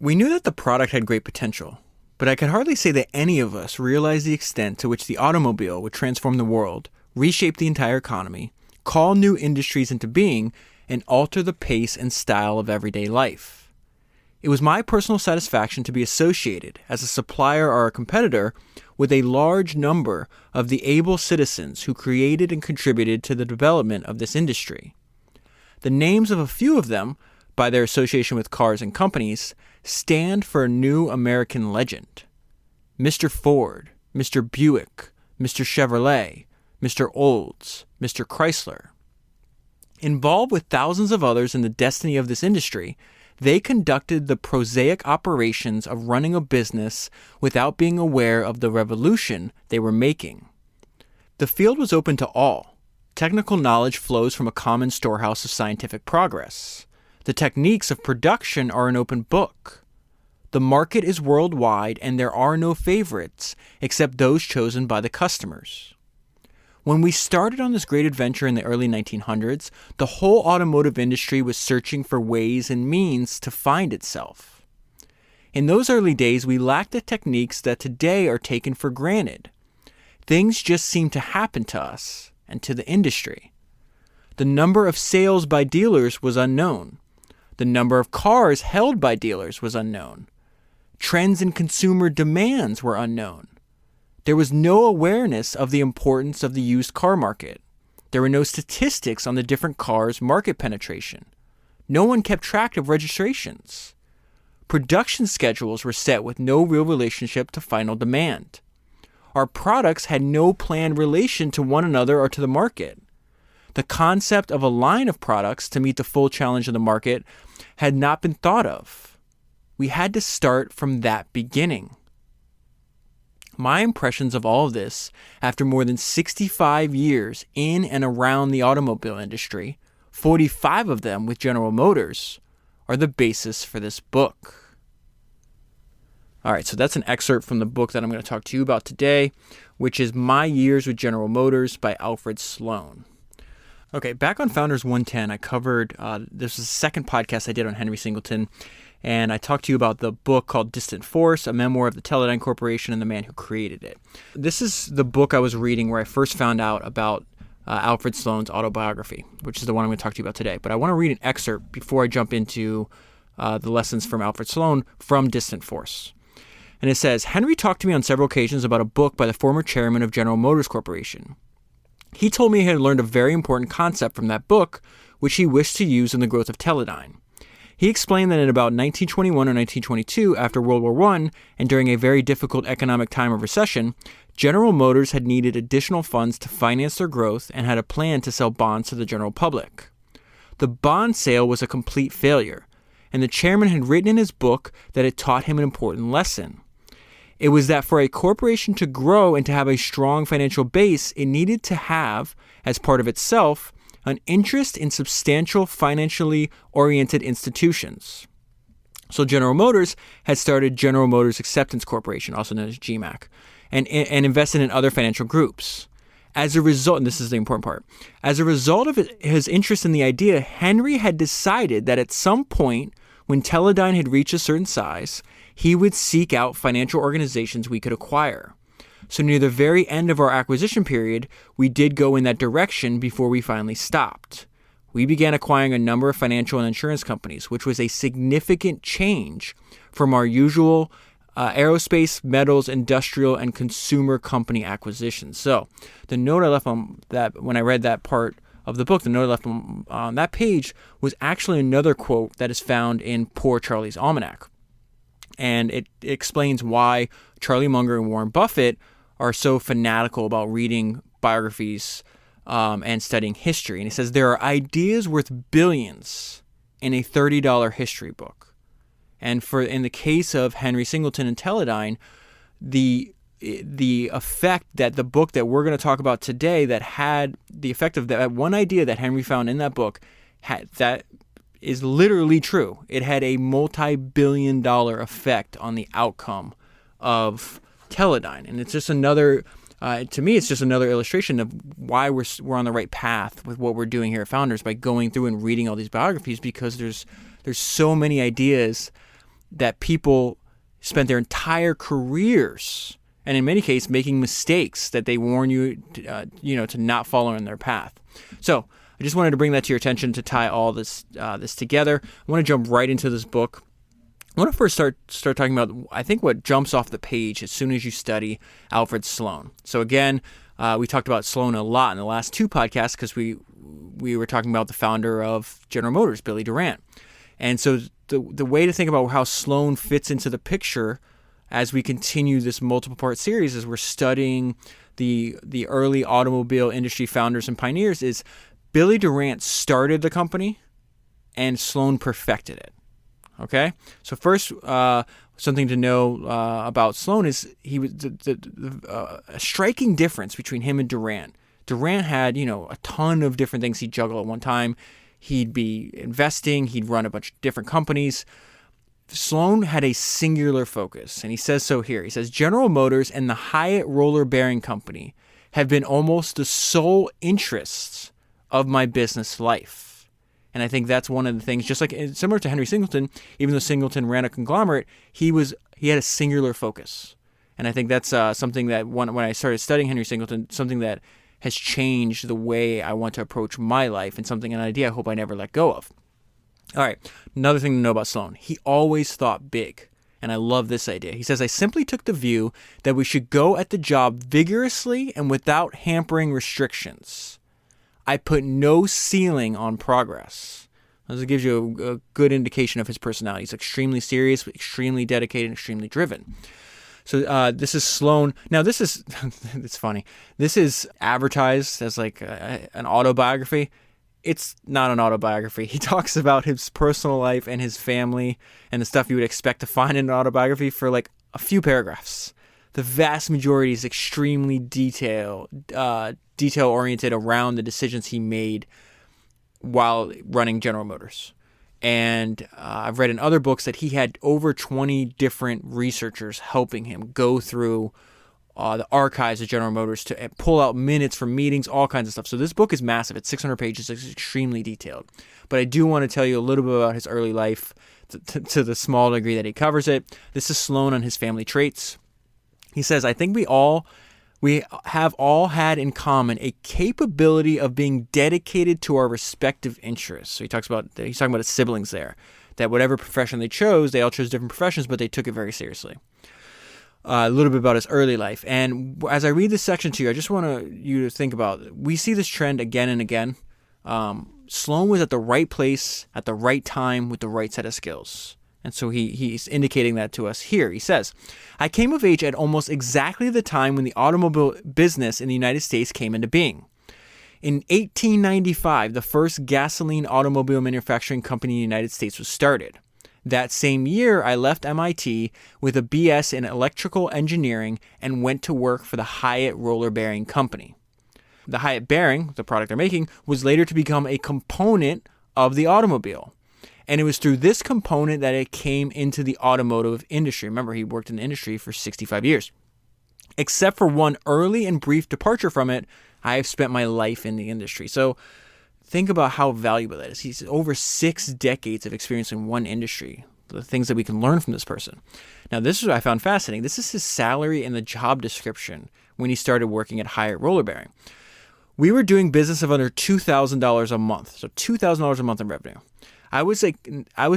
We knew that the product had great potential, but I could hardly say that any of us realized the extent to which the automobile would transform the world, reshape the entire economy, call new industries into being, and alter the pace and style of everyday life. It was my personal satisfaction to be associated, as a supplier or a competitor, with a large number of the able citizens who created and contributed to the development of this industry. The names of a few of them, by their association with cars and companies, stand for a new American legend. Mr. Ford, Mr. Buick, Mr. Chevrolet, Mr. Olds, Mr. Chrysler. Involved with thousands of others in the destiny of this industry, they conducted the prosaic operations of running a business without being aware of the revolution they were making. The field was open to all. Technical knowledge flows from a common storehouse of scientific progress. The techniques of production are an open book. The market is worldwide, and there are no favorites except those chosen by the customers. When we started on this great adventure in the early 1900s, the whole automotive industry was searching for ways and means to find itself. In those early days, we lacked the techniques that today are taken for granted. Things just seemed to happen to us and to the industry. The number of sales by dealers was unknown. The number of cars held by dealers was unknown. Trends in consumer demands were unknown. There was no awareness of the importance of the used car market. There were no statistics on the different cars' market penetration. No one kept track of registrations. Production schedules were set with no real relationship to final demand. Our products had no planned relation to one another or to the market. The concept of a line of products to meet the full challenge of the market had not been thought of. We had to start from that beginning. My impressions of all of this, after more than 65 years in and around the automobile industry, 45 of them with General Motors, are the basis for this book. All right, so that's an excerpt from the book that I'm going to talk to you about today, which is My Years with General Motors by Alfred Sloan. Okay, back on Founders 110, I covered, this was the second podcast I did on Henry Singleton, and I talked to you about the book called Distant Force, a memoir of the Teledyne Corporation and the man who created it. This is the book I was reading where I first found out about Alfred Sloan's autobiography, which is the one I'm going to talk to you about today. But I want to read an excerpt before I jump into the lessons from Alfred Sloan from Distant Force. And it says, Henry talked to me on several occasions about a book by the former chairman of General Motors Corporation. He told me he had learned a very important concept from that book, which he wished to use in the growth of Teledyne. He explained that in about 1921 or 1922, after World War I, and during a very difficult economic time of recession, General Motors had needed additional funds to finance their growth and had a plan to sell bonds to the general public. The bond sale was a complete failure, and the chairman had written in his book that it taught him an important lesson. It was that for a corporation to grow and to have a strong financial base, it needed to have, as part of itself, an interest in substantial financially oriented institutions. So General Motors had started General Motors Acceptance Corporation, also known as GMAC, and invested in other financial groups. As a result, and this is the important part, as a result of his interest in the idea, Henry had decided that at some point, when Teledyne had reached a certain size, he would seek out financial organizations we could acquire. So near the very end of our acquisition period, we did go in that direction before we finally stopped. We began acquiring a number of financial and insurance companies, which was a significant change from our usual aerospace, metals, industrial, and consumer company acquisitions. So the note I left on that when I read that part of the book, the note I left on that page was actually another quote that is found in Poor Charlie's Almanac. And it explains why Charlie Munger and Warren Buffett are so fanatical about reading biographies and studying history. And he says there are ideas worth billions in a $30 history book. And in the case of Henry Singleton and Teledyne, the effect that the book that we're going to talk about today that had the effect of that one idea that Henry found in that book that is literally true. It had a multi-billion-dollar effect on the outcome of Teledyne, and it's just another. To me, it's just another illustration of why we're on the right path with what we're doing here at Founders by going through and reading all these biographies, because there's so many ideas that people spent their entire careers, and in many cases, making mistakes that they warn you, to not follow in their path. So I just wanted to bring that to your attention to tie all this together. I want to jump right into this book. I want to first start talking about, I think, what jumps off the page as soon as you study Alfred Sloan. So again, we talked about Sloan a lot in the last two podcasts because we were talking about the founder of General Motors, Billy Durant. And so the way to think about how Sloan fits into the picture as we continue this multiple part series as we're studying the early automobile industry founders and pioneers is Billy Durant started the company and Sloan perfected it. Okay, so first, something to know about Sloan is he was a striking difference between him and Durant. Durant had a ton of different things he'd juggle at one time. He'd be investing. He'd run a bunch of different companies. Sloan had a singular focus, and he says so here. He says General Motors and the Hyatt Roller Bearing Company have been almost the sole interests of my business life. And I think that's one of the things, just like similar to Henry Singleton, even though Singleton ran a conglomerate, he had a singular focus. And I think that's something that when I started studying Henry Singleton, something that has changed the way I want to approach my life and an idea I hope I never let go of. All right, another thing to know about Sloan. He always thought big. And I love this idea. He says, I simply took the view that we should go at the job vigorously and without hampering restrictions. I put no ceiling on progress. This gives you a good indication of his personality. He's extremely serious, extremely dedicated, extremely driven. So this is Sloan. Now this is, it's funny. This is advertised as like an autobiography. It's not an autobiography. He talks about his personal life and his family and the stuff you would expect to find in an autobiography for like a few paragraphs. The vast majority is extremely detail-oriented around the decisions he made while running General Motors. And I've read in other books that he had over 20 different researchers helping him go through the archives of General Motors to pull out minutes from meetings, all kinds of stuff. So this book is massive. It's 600 pages. It's extremely detailed. But I do want to tell you a little bit about his early life to the small degree that he covers it. This is Sloan on his family traits. He says, I think we have all had in common a capability of being dedicated to our respective interests. So he's talking about his siblings there, that whatever profession they all chose different professions, but they took it very seriously. A little bit about his early life. And as I read this section to you, I just want you to think about, we see this trend again and again. Sloan was at the right place at the right time with the right set of skills. And so he's indicating that to us here. He says, I came of age at almost exactly the time when the automobile business in the United States came into being. In 1895, the first gasoline automobile manufacturing company in the United States was started. That same year, I left MIT with a BS in electrical engineering and went to work for the Hyatt Roller Bearing Company. The Hyatt bearing, the product they're making, was later to become a component of the automobile. And it was through this component that it came into the automotive industry. Remember, he worked in the industry for 65 years. Except for one early and brief departure from it, I have spent my life in the industry. So think about how valuable that is. He's over 6 decades of experience in one industry, the things that we can learn from this person. Now, this is what I found fascinating. This is his salary and the job description when he started working at Hyatt Roller Bearing. We were doing business of under $2,000 a month. So $2,000 a month in revenue. I was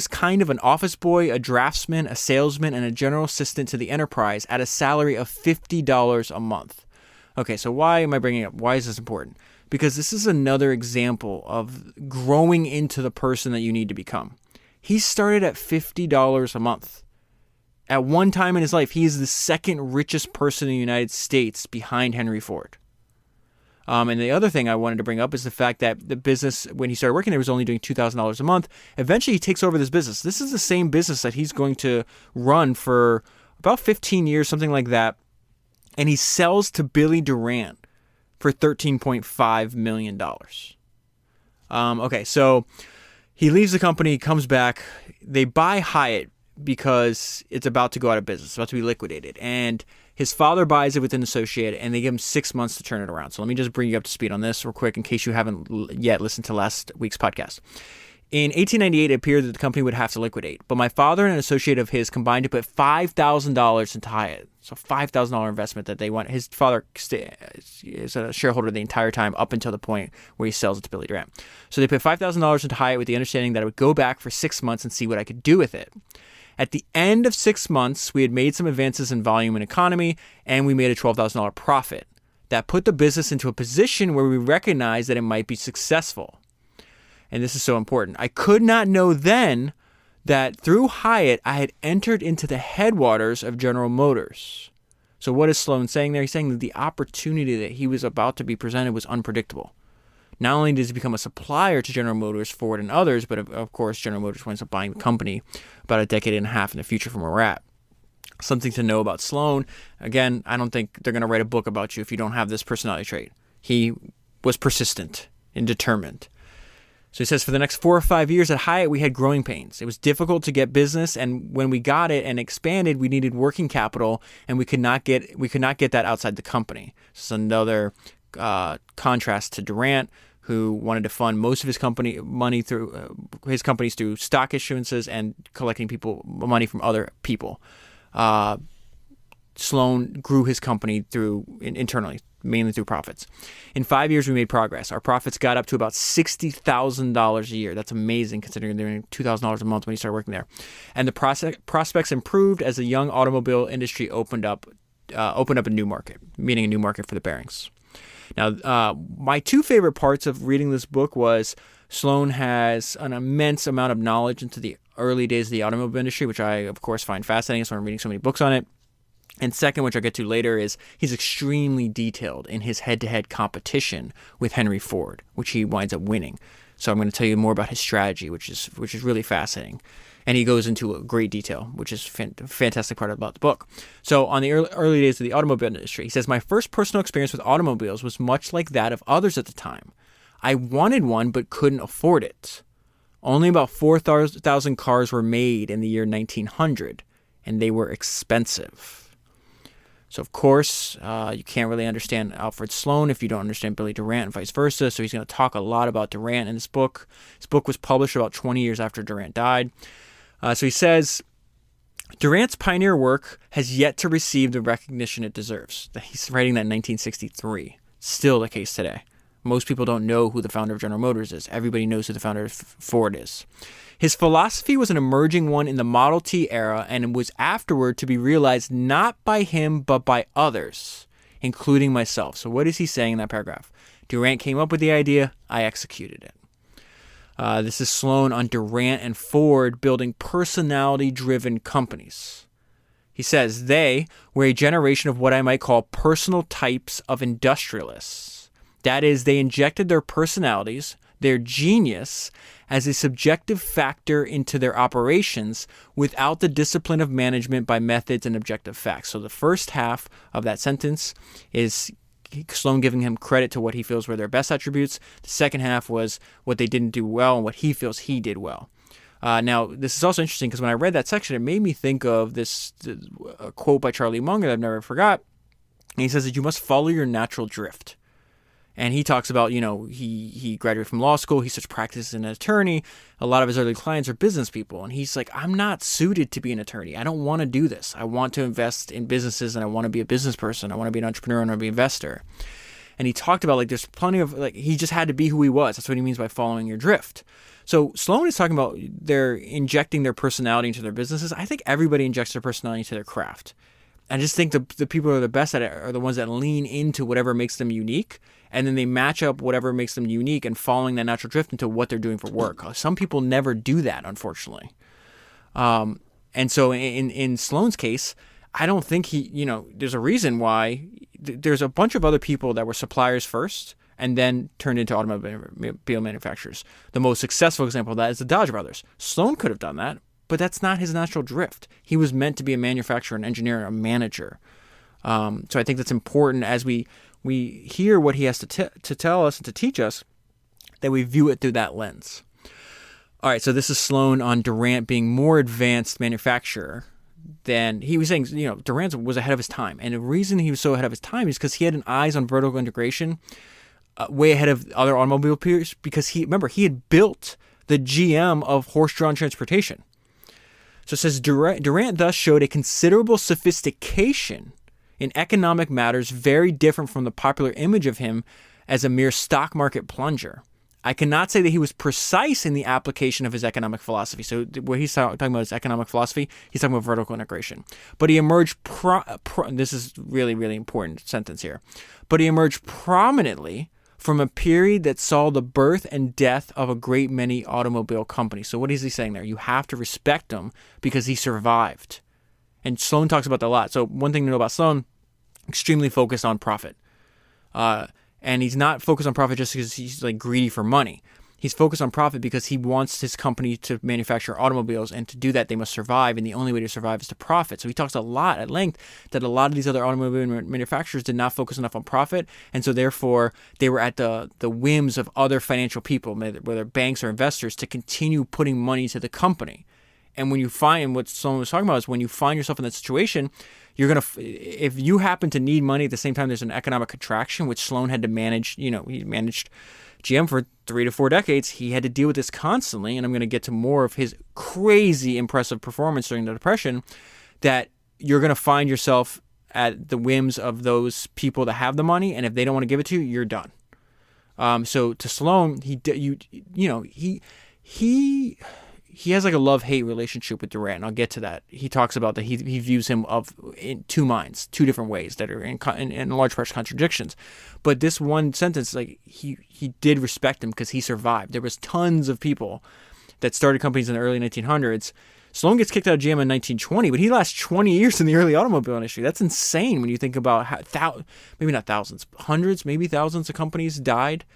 kind of an office boy, a draftsman, a salesman, and a general assistant to the enterprise at a salary of $50 a month. Okay, so why am I bringing it up? Why is this important? Because this is another example of growing into the person that you need to become. He started at $50 a month. At one time in his life, he is the second richest person in the United States behind Henry Ford. And the other thing I wanted to bring up is the fact that the business, when he started working there, was only doing $2,000 a month. Eventually, he takes over this business. This is the same business that he's going to run for about 15 years, something like that. And he sells to Billy Durant for $13.5 million. Okay, so he leaves the company, comes back. They buy Hyatt because it's about to go out of business. It's about to be liquidated. And his father buys it with an associate, and they give him 6 months to turn it around. So let me just bring you up to speed on this real quick in case you haven't yet listened to last week's podcast. In 1898, it appeared that the company would have to liquidate, but my father and an associate of his combined to put $5,000 into Hyatt. So $5,000 investment that they want. His father is a shareholder the entire time up until the point where he sells it to Billy Durant. So they put $5,000 into Hyatt with the understanding that I would go back for 6 months and see what I could do with it. At the end of 6 months, we had made some advances in volume and economy, and we made a $12,000 profit. That put the business into a position where we recognized that it might be successful. And this is so important. I could not know then that through Hyatt, I had entered into the headwaters of General Motors. So what is Sloan saying there? He's saying that the opportunity that he was about to be presented was unpredictable. Not only does he become a supplier to General Motors, Ford, and others, but of course, General Motors winds up buying the company about a decade and a half in the future from where we're at. Something to know about Sloan. Again, I don't think they're going to write a book about you if you don't have this personality trait. He was persistent and determined. So he says, for the next 4 or 5 years at Hyatt, we had growing pains. It was difficult to get business, and when we got it and expanded, we needed working capital, and we could not get that outside the company. So another contrast to Durant, who wanted to fund most of his money through his companies through stock issuances and collecting money from other people. Sloan grew his company internally, mainly through profits. In 5 years, we made progress. Our profits got up to about $60,000 a year. That's amazing considering they're doing $2,000 a month when you started working there. And the prospects improved as the young automobile industry opened up a new market, meaning a new market for the bearings. Now, my two favorite parts of reading this book was Sloan has an immense amount of knowledge into the early days of the automobile industry, which I, of course, find fascinating. So I'm reading so many books on it. And second, which I'll get to later, is he's extremely detailed in his head-to-head competition with Henry Ford, which he winds up winning. So I'm going to tell you more about his strategy, which is really fascinating. And he goes into a great detail, which is a fantastic part about the book. So on the early days of the automobile industry, he says, my first personal experience with automobiles was much like that of others at the time. I wanted one but couldn't afford it. Only about 4,000 cars were made in the year 1900, and they were expensive. So, of course, you can't really understand Alfred Sloan if you don't understand Billy Durant and vice versa. So he's going to talk a lot about Durant in this book. This book was published about 20 years after Durant died. So he says, Durant's pioneer work has yet to receive the recognition it deserves. He's writing that in 1963. Still the case today. Most people don't know who the founder of General Motors is. Everybody knows who the founder of Ford is. His philosophy was an emerging one in the Model T era and was afterward to be realized not by him but by others, including myself. So what is he saying in that paragraph? Durant came up with the idea, I executed it. This is Sloan on Durant and Ford building personality-driven companies. He says they were a generation of what I might call personal types of industrialists. That is, they injected their personalities, their genius, as a subjective factor into their operations without the discipline of management by methods and objective facts. So the first half of that sentence is Sloan giving him credit to what he feels were their best attributes. The second half was what they didn't do well and what he feels he did well. Now, this is also interesting because when I read that section, it made me think of this quote by Charlie Munger that I've never forgot. And he says that you must follow your natural drift. And he talks about, he graduated from law school. He starts practicing as an attorney. A lot of his early clients are business people. And he's like, I'm not suited to be an attorney. I don't want to do this. I want to invest in businesses and I want to be a business person. I want to be an entrepreneur and I want to be an investor. And he talked about there's plenty of he just had to be who he was. That's what he means by following your drift. So Sloan is talking about they're injecting their personality into their businesses. I think everybody injects their personality into their craft. I just think the people who are the best at it are the ones that lean into whatever makes them unique, and then they match up whatever makes them unique and following that natural drift into what they're doing for work. Some people never do that, unfortunately. And so in Sloan's case, I don't think there's a reason why there's a bunch of other people that were suppliers first and then turned into automobile manufacturers. The most successful example of that is the Dodge brothers. Sloan could have done that, but that's not his natural drift. He was meant to be a manufacturer, an engineer, and a manager. So I think that's important as we hear what he has to tell us and to teach us, that we view it through that lens. All right, so this is Sloan on Durant being more advanced manufacturer than he was saying. Durant was ahead of his time, and the reason he was so ahead of his time is because he had an eyes on vertical integration, way ahead of other automobile peers. Because he had built the GM of horse-drawn transportation. So it says Durant thus showed a considerable sophistication in economic matters very different from the popular image of him as a mere stock market plunger. I cannot say that he was precise in the application of his economic philosophy. So what he's talking about is economic philosophy. He's talking about vertical integration. But he emerged, this is really, really important sentence here. But he emerged prominently from a period that saw the birth and death of a great many automobile companies. So what is he saying there? You have to respect him because he survived. And Sloan talks about that a lot. So one thing to know about Sloan, extremely focused on profit. And he's not focused on profit just because he's like greedy for money. He's focused on profit because he wants his company to manufacture automobiles, and to do that, they must survive, and the only way to survive is to profit. So he talks a lot at length that a lot of these other automobile manufacturers did not focus enough on profit, and so therefore they were at the whims of other financial people, whether banks or investors, to continue putting money to the company. And when you find, what Sloan was talking about is when you find yourself in that situation, you're going to, if you happen to need money at the same time there's an economic contraction, which Sloan had to manage, he managed GM for 3 to 4 decades. He had to deal with this constantly. And I'm going to get to more of his crazy impressive performance during the Depression, that you're going to find yourself at the whims of those people that have the money. And if they don't want to give it to you, you're done. So to Sloan, he has like a love-hate relationship with Durant, and I'll get to that. He talks about that he views him in two minds, two different ways that are in large part contradictions. But this one sentence, like he did respect him because he survived. There was tons of people that started companies in the early 1900s. Sloan gets kicked out of GM in 1920, but he lasts 20 years in the early automobile industry. That's insane when you think about how maybe not thousands, hundreds, maybe thousands of companies died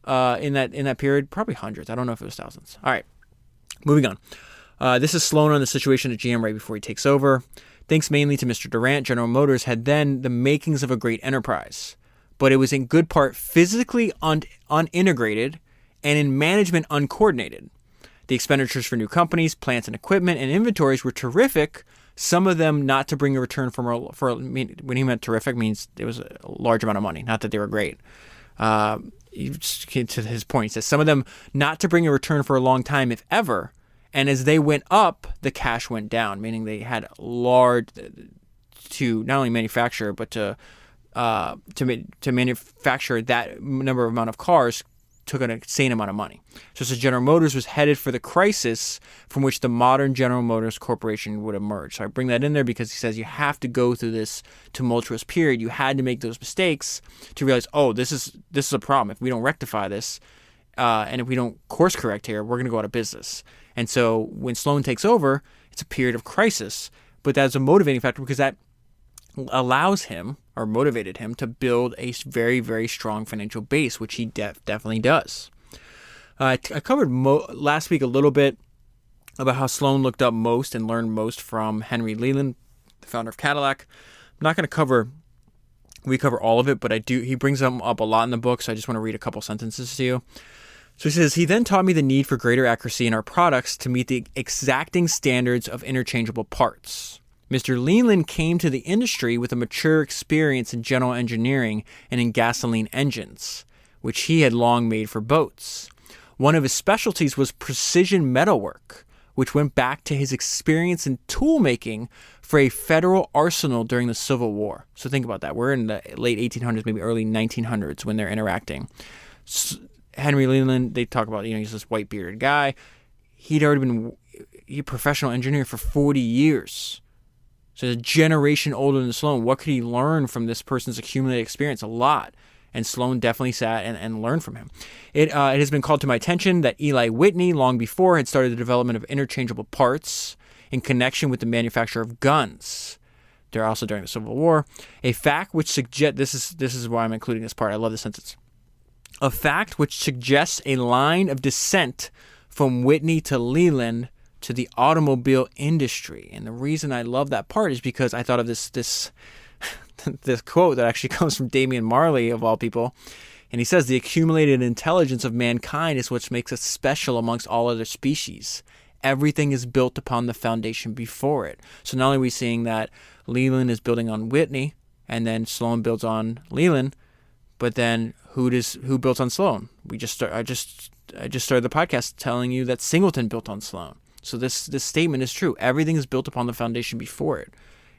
in that period. Probably hundreds. I don't know if it was thousands. All right. Moving on. This is Sloan on the situation at GM right before he takes over. Thanks mainly to Mr. Durant, General Motors had then the makings of a great enterprise, but it was in good part physically unintegrated and in management uncoordinated. The expenditures for new companies, plants and equipment, and inventories were terrific, some of them not to bring a return when he meant terrific means it was a large amount of money, not that they were great. To his point, he says some of them not to bring a return for a long time, if ever. And as they went up, the cash went down, meaning they had large to not only manufacture but to manufacture that amount of cars took an insane amount of money. So General Motors was headed for the crisis from which the modern General Motors Corporation would emerge. So I bring that in there because he says you have to go through this tumultuous period. You had to make those mistakes to realize, oh, this is a problem. If we don't rectify this, and if we don't course correct here, we're going to go out of business. And so when Sloan takes over, it's a period of crisis, but that's a motivating factor because that allows him or motivated him to build a very, very strong financial base, which he definitely does. I covered last week a little bit about how Sloan looked up most and learned most from Henry Leland, the founder of Cadillac. I'm not going to cover all of it, but he brings them up a lot in the book, so I just want to read a couple sentences to you. So he says, he then taught me the need for greater accuracy in our products to meet the exacting standards of interchangeable parts. Mr. Leland came to the industry with a mature experience in general engineering and in gasoline engines, which he had long made for boats. One of his specialties was precision metalwork, which went back to his experience in tool making for a federal arsenal during the Civil War. So think about that. We're in the late 1800s, maybe early 1900s when they're interacting. Henry Leland, they talk about, he's this white bearded guy. He'd already been a professional engineer for 40 years. So a generation older than Sloan. What could he learn from this person's accumulated experience? A lot. And Sloan definitely sat and learned from him. It has been called to my attention that Eli Whitney, long before, had started the development of interchangeable parts in connection with the manufacture of guns. They're also during the Civil War. A fact which suggests, this is why I'm including this part. I love this sentence. A fact which suggests a line of descent from Whitney to Leland to the automobile industry. And the reason I love that part is because I thought of this quote that actually comes from Damian Marley, of all people. And he says, the accumulated intelligence of mankind is what makes us special amongst all other species. Everything is built upon the foundation before it. So not only are we seeing that Leland is building on Whitney, and then Sloan builds on Leland, but then who built on Sloan? I just just started the podcast telling you that Singleton built on Sloan. So this statement is true. Everything is built upon the foundation before it.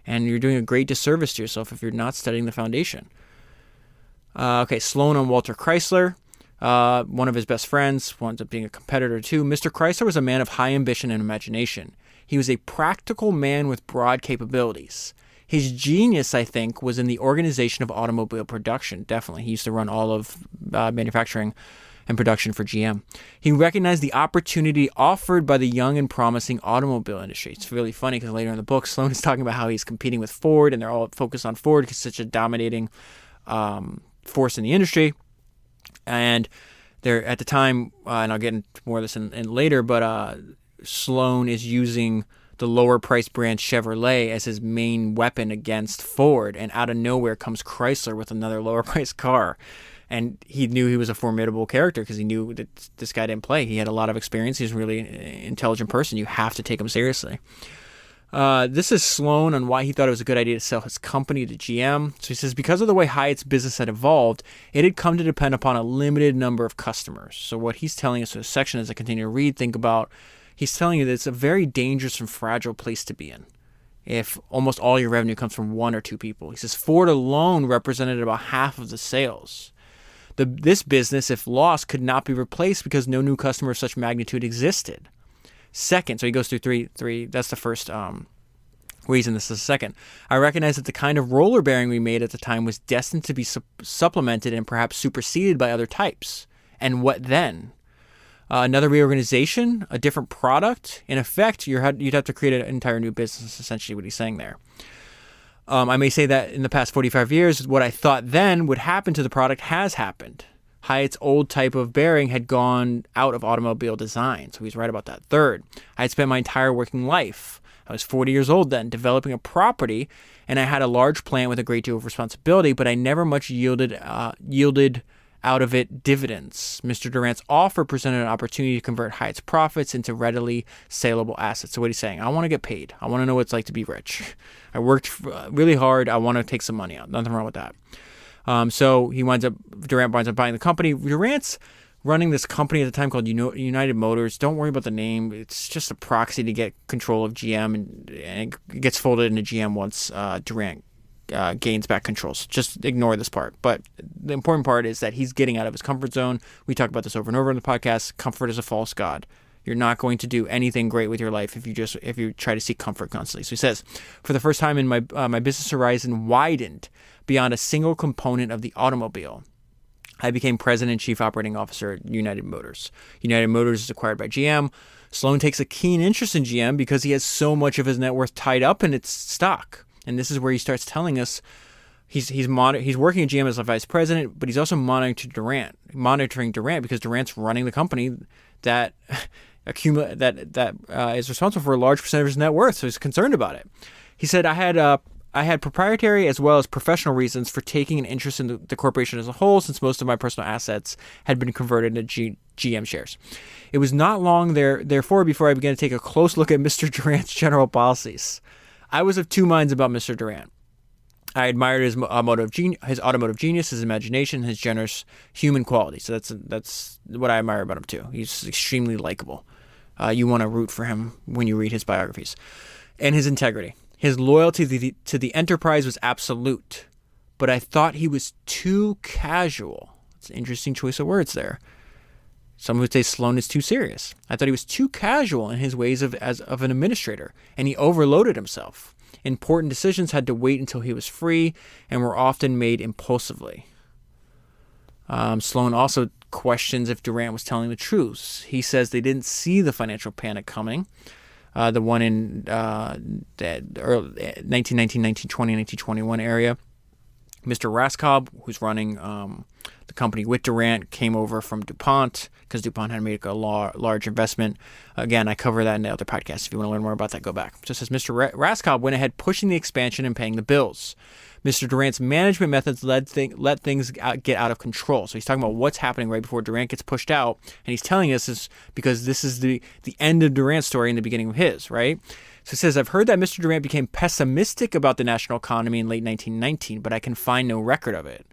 And you're doing a great disservice to yourself if you're not studying the foundation. Sloan on Walter Chrysler. One of his best friends, wound up being a competitor too. Mr. Chrysler was a man of high ambition and imagination. He was a practical man with broad capabilities. His genius, I think, was in the organization of automobile production. Definitely. He used to run all of manufacturing and production for GM. He recognized the opportunity offered by the young and promising automobile industry. It's really funny because later in the book, Sloan is talking about how he's competing with Ford, and they're all focused on Ford because it's such a dominating force in the industry. And they're at the time, and I'll get into more of this in later, but Sloan is using the lower price brand Chevrolet as his main weapon against Ford, and out of nowhere comes Chrysler with another lower price car. And he knew he was a formidable character because he knew that this guy didn't play. He had a lot of experience. He's a really intelligent person. You have to take him seriously. This is Sloan on why he thought it was a good idea to sell his company to GM. So he says, because of the way Hyatt's business had evolved, it had come to depend upon a limited number of customers. So what he's telling us in this section, as I continue to read, think about, he's telling you that it's a very dangerous and fragile place to be in if almost all your revenue comes from one or two people. He says Ford alone represented about half of the sales. This business, if lost, could not be replaced because no new customer of such magnitude existed. Second, so he goes through three. That's the first reason. This is the second. I recognize that the kind of roller bearing we made at the time was destined to be supplemented and perhaps superseded by other types. And what then? Another reorganization, a different product. In effect, you'd have to create an entire new business, essentially what he's saying there. I may say that in the past 45 years, what I thought then would happen to the product has happened. Hyatt's old type of bearing had gone out of automobile design, so he's right about that. Third, I had spent my entire working life, I was 40 years old then, developing a property, and I had a large plant with a great deal of responsibility, but I never much yielded out of it dividends. Mr. Durant's offer presented an opportunity to convert Hyatt's profits into readily saleable assets. So what he's saying, I want to get paid. I want to know what it's like to be rich. I worked really hard. I want to take some money out. Nothing wrong with that. So Durant winds up buying the company. Durant's running this company at the time called United Motors. Don't worry about the name. It's just a proxy to get control of GM, and it gets folded into GM once Durant gains back control. So just ignore this part. But the important part is that he's getting out of his comfort zone. We talk about this over and over in the podcast. Comfort is a false god. You're not going to do anything great with your life if you try to seek comfort constantly. So he says, for the first time in my business horizon widened beyond a single component of the automobile. I became president and chief operating officer at United Motors. United Motors is acquired by GM. Sloan takes a keen interest in GM because he has so much of his net worth tied up in its stock. And this is where he starts telling us he's working at GM as a vice president, but he's also monitoring Durant because Durant's running the company that is responsible for a large percentage of his net worth. So he's concerned about it. He said, I had proprietary as well as professional reasons for taking an interest in the corporation as a whole, since most of my personal assets had been converted into GM shares. It was not long therefore before I began to take a close look at Mr. Durant's general policies. I was of two minds about Mr. Durant. I admired his automotive genius, his imagination, his generous human quality. So that's what I admire about him too. He's extremely likable. You want to root for him when you read his biographies. And his integrity. His loyalty to the enterprise was absolute, but I thought he was too casual. It's an interesting choice of words there. Some would say Sloan is too serious. I thought he was too casual in his ways of an administrator, and he overloaded himself. Important decisions had to wait until he was free and were often made impulsively. Sloan also questions if Durant was telling the truth. He says they didn't see the financial panic coming. The one in the early 1919, 1920, 1921 area. Mr. Raskob, who's running the company with Durant, came over from DuPont because DuPont had made a large investment. Again, I cover that in the other podcast. If you want to learn more about that, go back. So it says Mr. Raskob went ahead pushing the expansion and paying the bills. Mr. Durant's management methods let things get out of control. So he's talking about what's happening right before Durant gets pushed out. And he's telling us this because this is the end of Durant's story and the beginning of his, right? So he says, I've heard that Mr. Durant became pessimistic about the national economy in late 1919, but I can find no record of it.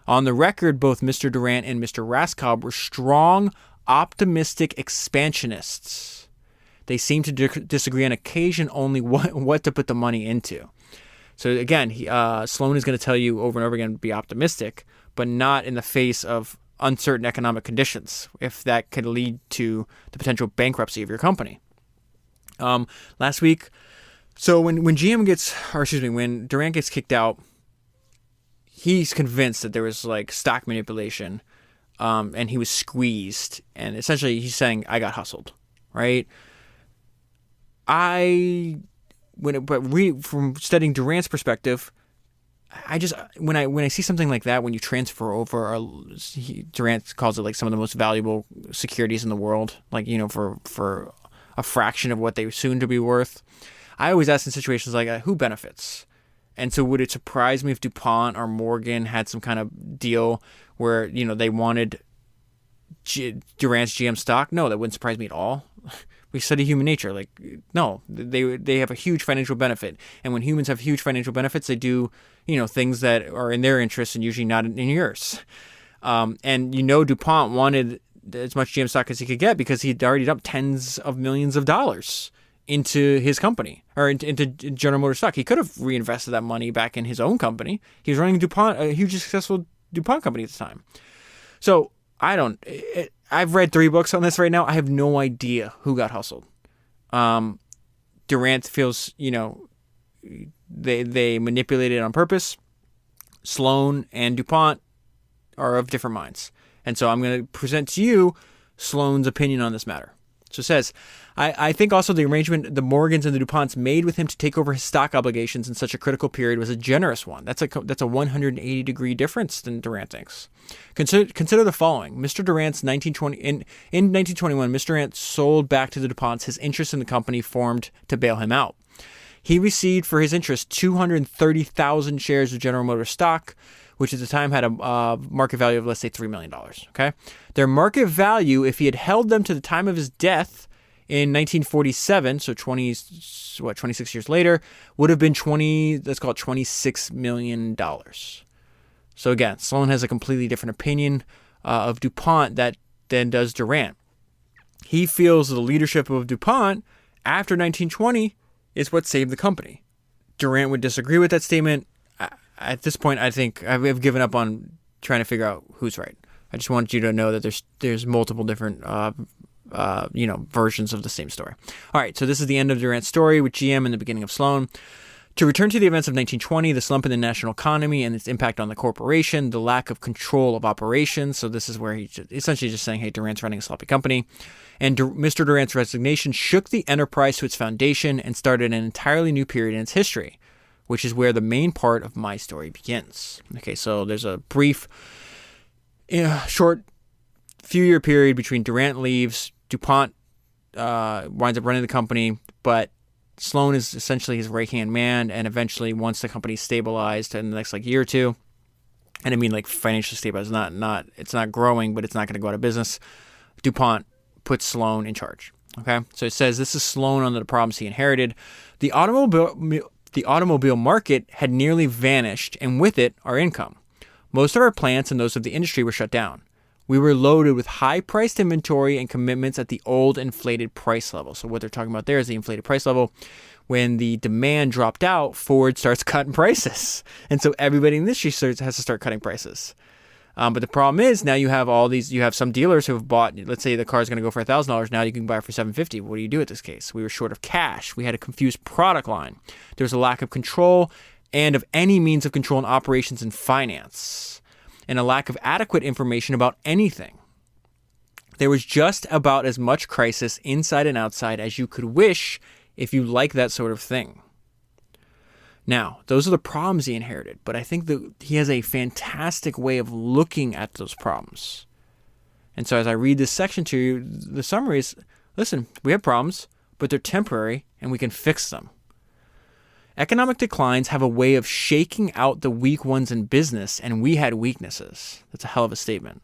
On the record, both Mr. Durant and Mr. Raskob were strong, optimistic expansionists. They seem to disagree on occasion only what to put the money into. So again, Sloan is going to tell you over and over again, be optimistic, but not in the face of uncertain economic conditions, if that could lead to the potential bankruptcy of your company. Last week, so when when Durant gets kicked out, he's convinced that there was like stock manipulation, and he was squeezed, and essentially he's saying, I got hustled, right? From studying Durant's perspective, when I see something like that, when you transfer over, Durant calls it like some of the most valuable securities in the world, like, for a fraction of what they soon to be worth. I always ask in situations like who benefits? And so would it surprise me if DuPont or Morgan had some kind of deal where, they wanted Durant's GM stock? No, that wouldn't surprise me at all. We study human nature. Like, no, they have a huge financial benefit. And when humans have huge financial benefits, they do, things that are in their interests and usually not in yours. And DuPont wanted as much GM stock as he could get because he'd already dumped tens of millions of dollars into his company or into General Motors stock. He could have reinvested that money back in his own company. He was running DuPont, a hugely successful DuPont company at the time. So I've read 3 books on this right now. I have no idea who got hustled. Durant feels, they manipulated on purpose. Sloan and DuPont are of different minds. And so I'm going to present to you Sloan's opinion on this matter. So it says, I think also the arrangement the Morgans and the DuPonts made with him to take over his stock obligations in such a critical period was a generous one. That's a 180-degree difference than Durant thinks. Consider the following. Mr. Durant's 1920 in 1921, Mr. Durant sold back to the DuPonts his interest in the company formed to bail him out. He received for his interest 230,000 shares of General Motors stock, which at the time had a market value of, let's say, $3 million. Okay, their market value, if he had held them to the time of his death in 1947, so 26 years later, would have been $26 million. So again, Sloan has a completely different opinion of DuPont than does Durant. He feels the leadership of DuPont after 1920 is what saved the company. Durant would disagree with that statement. At this point, I think I've given up on trying to figure out who's right. I just want you to know that there's multiple different versions of the same story. All right, so this is the end of Durant's story with GM and the beginning of Sloan. To return to the events of 1920, the slump in the national economy and its impact on the corporation, the lack of control of operations. So this is where he's essentially just saying, hey, Durant's running a sloppy company. And Mr. Durant's resignation shook the enterprise to its foundation and started an entirely new period in its history, which is where the main part of my story begins. Okay, so there's a brief, short few-year period between Durant leaves, DuPont winds up running the company, but Sloan is essentially his right-hand man, and eventually, once the company's stabilized in the next year or two, and I mean financially stabilized, it's not growing, but it's not going to go out of business, DuPont puts Sloan in charge. Okay, so it says this is Sloan under the problems he inherited. The automobile market had nearly vanished, and with it, our income. Most of our plants and those of the industry were shut down. We were loaded with high-priced inventory and commitments at the old inflated price level. So what they're talking about there is the inflated price level. When the demand dropped out, Ford starts cutting prices. And so everybody in the industry has to start cutting prices. But the problem is now you have some dealers who have bought, let's say the car is going to go for $1,000. Now you can buy it for $750. What do you do in this case? We were short of cash. We had a confused product line. There was a lack of control and of any means of control in operations and finance, and a lack of adequate information about anything. There was just about as much crisis inside and outside as you could wish if you like that sort of thing. Now, those are the problems he inherited, but I think that he has a fantastic way of looking at those problems. And so as I read this section to you, the summary is, listen, we have problems, but they're temporary and we can fix them. Economic declines have a way of shaking out the weak ones in business, and we had weaknesses. That's a hell of a statement.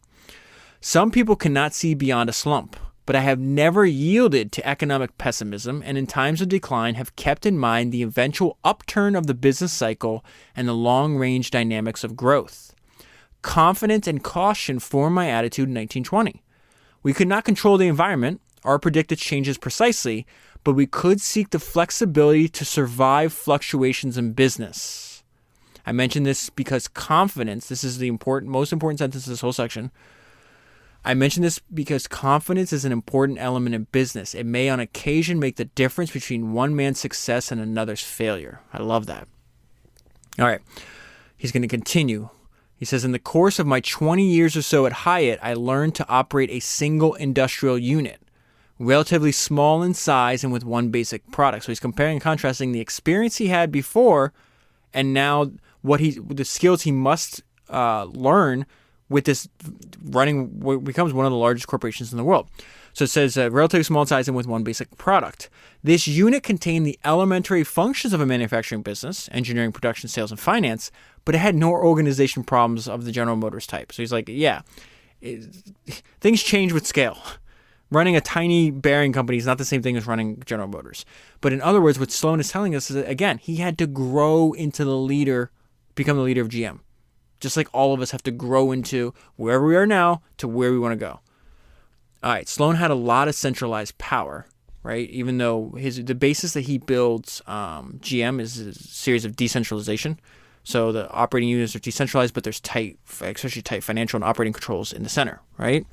Some people cannot see beyond a slump, but I have never yielded to economic pessimism, and in times of decline have kept in mind the eventual upturn of the business cycle and the long-range dynamics of growth. Confidence and caution formed my attitude in 1920. We could not control the environment or predict its changes precisely, but we could seek the flexibility to survive fluctuations in business. I mention this because confidence, this is the most important sentence of this whole section. I mention this because confidence is an important element in business. It may on occasion make the difference between one man's success and another's failure. I love that. All right. He's going to continue. He says, in the course of my 20 years or so at Hyatt, I learned to operate a single industrial unit, relatively small in size and with one basic product. So he's comparing and contrasting the experience he had before and now the skills he must learn with this running what becomes one of the largest corporations in the world. So it says relatively small in size and with one basic product. This unit contained the elementary functions of a manufacturing business, engineering, production, sales, and finance, but it had no organization problems of the General Motors type. So he's like, things change with scale. Running a tiny bearing company is not the same thing as running General Motors. But in other words, what Sloan is telling us is that, again, he had to grow into become the leader of GM. Just like all of us have to grow into wherever we are now to where we want to go. All right, Sloan had a lot of centralized power, right? Even though the basis that he builds GM is a series of decentralization. So the operating units are decentralized, but there's especially tight financial and operating controls in the center, right?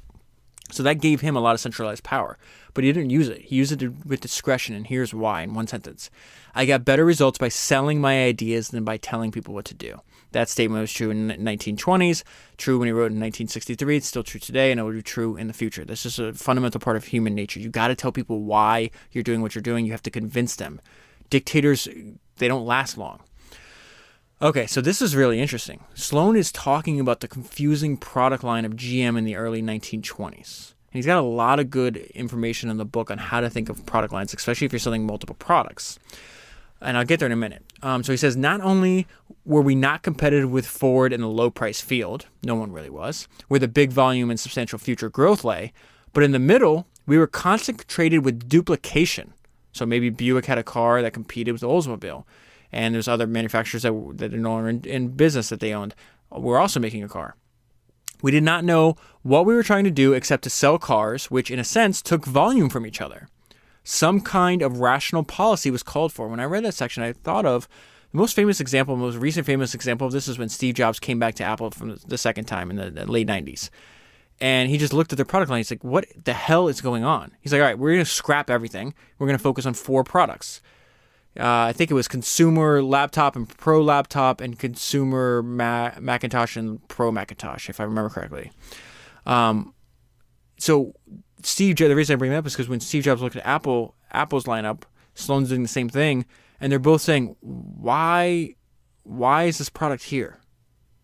So that gave him a lot of centralized power, but he didn't use it. He used it with discretion, and here's why in one sentence. I got better results by selling my ideas than by telling people what to do. That statement was true in the 1920s, true when he wrote in 1963. It's still true today, and it will be true in the future. This is a fundamental part of human nature. You got to tell people why you're doing what you're doing. You have to convince them. Dictators, they don't last long. Okay, so this is really interesting. Sloan is talking about the confusing product line of GM in the early 1920s. And he's got a lot of good information in the book on how to think of product lines, especially if you're selling multiple products. And I'll get there in a minute. So he says, not only were we not competitive with Ford in the low price field, no one really was, where the big volume and substantial future growth lay, but in the middle, we were concentrated with duplication. So maybe Buick had a car that competed with the Oldsmobile, and there's other manufacturers that are no longer in business that they owned. We're also making a car. We did not know what we were trying to do except to sell cars, which in a sense took volume from each other. Some kind of rational policy was called for. When I read that section, I thought of the most recent famous example of this is when Steve Jobs came back to Apple from the second time in the late 90s. And he just looked at their product line. He's like, what the hell is going on? He's like, all right, we're going to scrap everything. We're going to focus on 4 products. I think it was consumer laptop and pro laptop and consumer Macintosh and pro Macintosh, if I remember correctly. So Steve Jobs, the reason I bring that up is because when Steve Jobs looked at Apple's lineup, Sloan's doing the same thing, and they're both saying, why is this product here?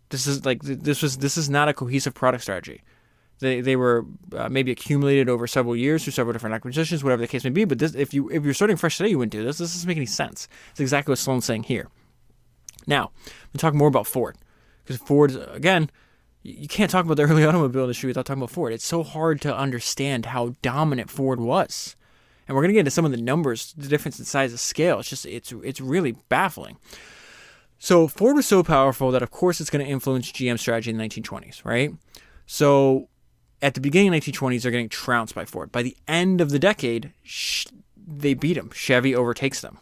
This is not a cohesive product strategy. They were maybe accumulated over several years through several different acquisitions, whatever the case may be. But this, if you're starting fresh today, you wouldn't do this. This doesn't make any sense. It's exactly what Sloan's saying here. Now, we'll talk more about Ford. Because Ford, again, you can't talk about the early automobile industry without talking about Ford. It's so hard to understand how dominant Ford was. And we're going to get into some of the numbers, the difference in size of scale. It's really baffling. So Ford was so powerful that, of course, it's going to influence GM strategy in the 1920s, right? So at the beginning of the 1920s, they're getting trounced by Ford. By the end of the decade, they beat them. Chevy overtakes them.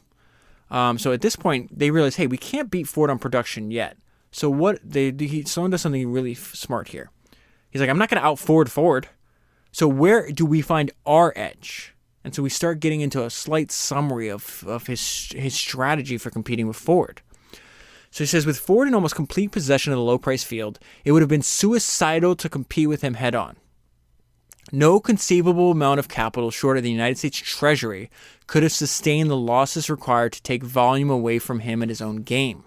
So at this point, they realize, hey, we can't beat Ford on production yet. So Sloan does something really smart here. He's like, I'm not going to out Ford. So where do we find our edge? And so we start getting into a slight summary of his strategy for competing with Ford. So he says, with Ford in almost complete possession of the low-price field, it would have been suicidal to compete with him head-on. No conceivable amount of capital short of the United States Treasury could have sustained the losses required to take volume away from him at his own game.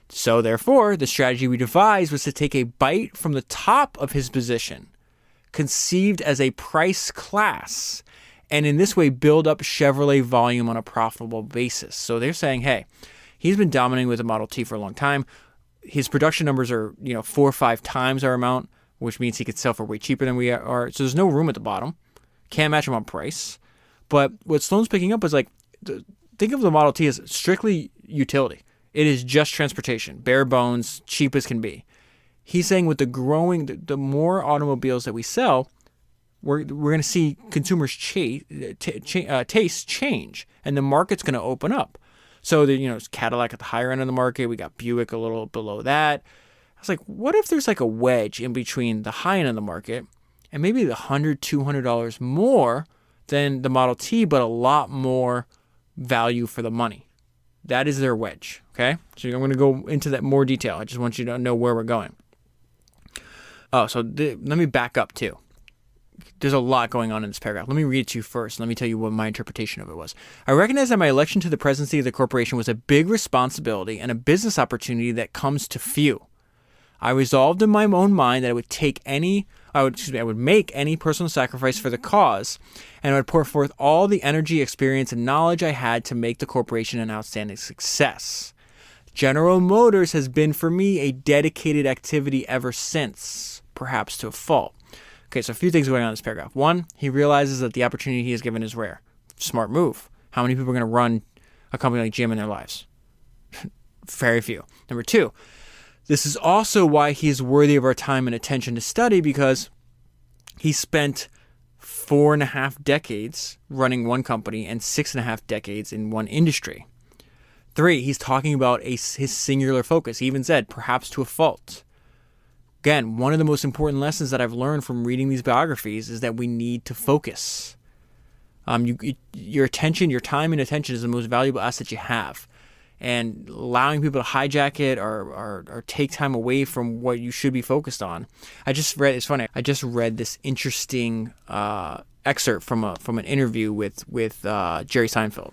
So therefore, the strategy we devised was to take a bite from the top of his position, conceived as a price class, and in this way build up Chevrolet volume on a profitable basis. So they're saying, hey, he's been dominating with the Model T for a long time. His production numbers are 4 or 5 times our amount, which means he could sell for way cheaper than we are. So there's no room at the bottom. Can't match him on price. But what Sloan's picking up is think of the Model T as strictly utility. It is just transportation, bare bones, cheap as can be. He's saying with the more automobiles that we sell, we're going to see consumers' tastes change, and the market's going to open up. So it's Cadillac at the higher end of the market. We got Buick a little below that. I was like, what if there's like a wedge in between the high end of the market and maybe the $100, $200 more than the Model T, but a lot more value for the money? That is their wedge. Okay, so I'm going to go into that more detail. I just want you to know where we're going. Oh, so let me back up too. There's a lot going on in this paragraph. Let me read it to you first. Let me tell you what my interpretation of it was. I recognize that my election to the presidency of the corporation was a big responsibility and a business opportunity that comes to few. I resolved in my own mind that I would make any personal sacrifice for the cause, and I would pour forth all the energy, experience, and knowledge I had to make the corporation an outstanding success. General Motors has been for me a dedicated activity ever since, perhaps to a fault. Okay, so a few things going on in this paragraph. One, he realizes that the opportunity he is given is rare. Smart move. How many people are going to run a company like GM in their lives? Very few. Number two, this is also why he is worthy of our time and attention to study, because he spent 4.5 decades running one company and 6.5 decades in one industry. 3, he's talking about his singular focus. He even said, perhaps to a fault. Again, one of the most important lessons that I've learned from reading these biographies is that we need to focus. Your attention, your time and attention is the most valuable asset you have. And allowing people to hijack it or take time away from what you should be focused on. It's funny, I just read this interesting excerpt from an interview with Jerry Seinfeld.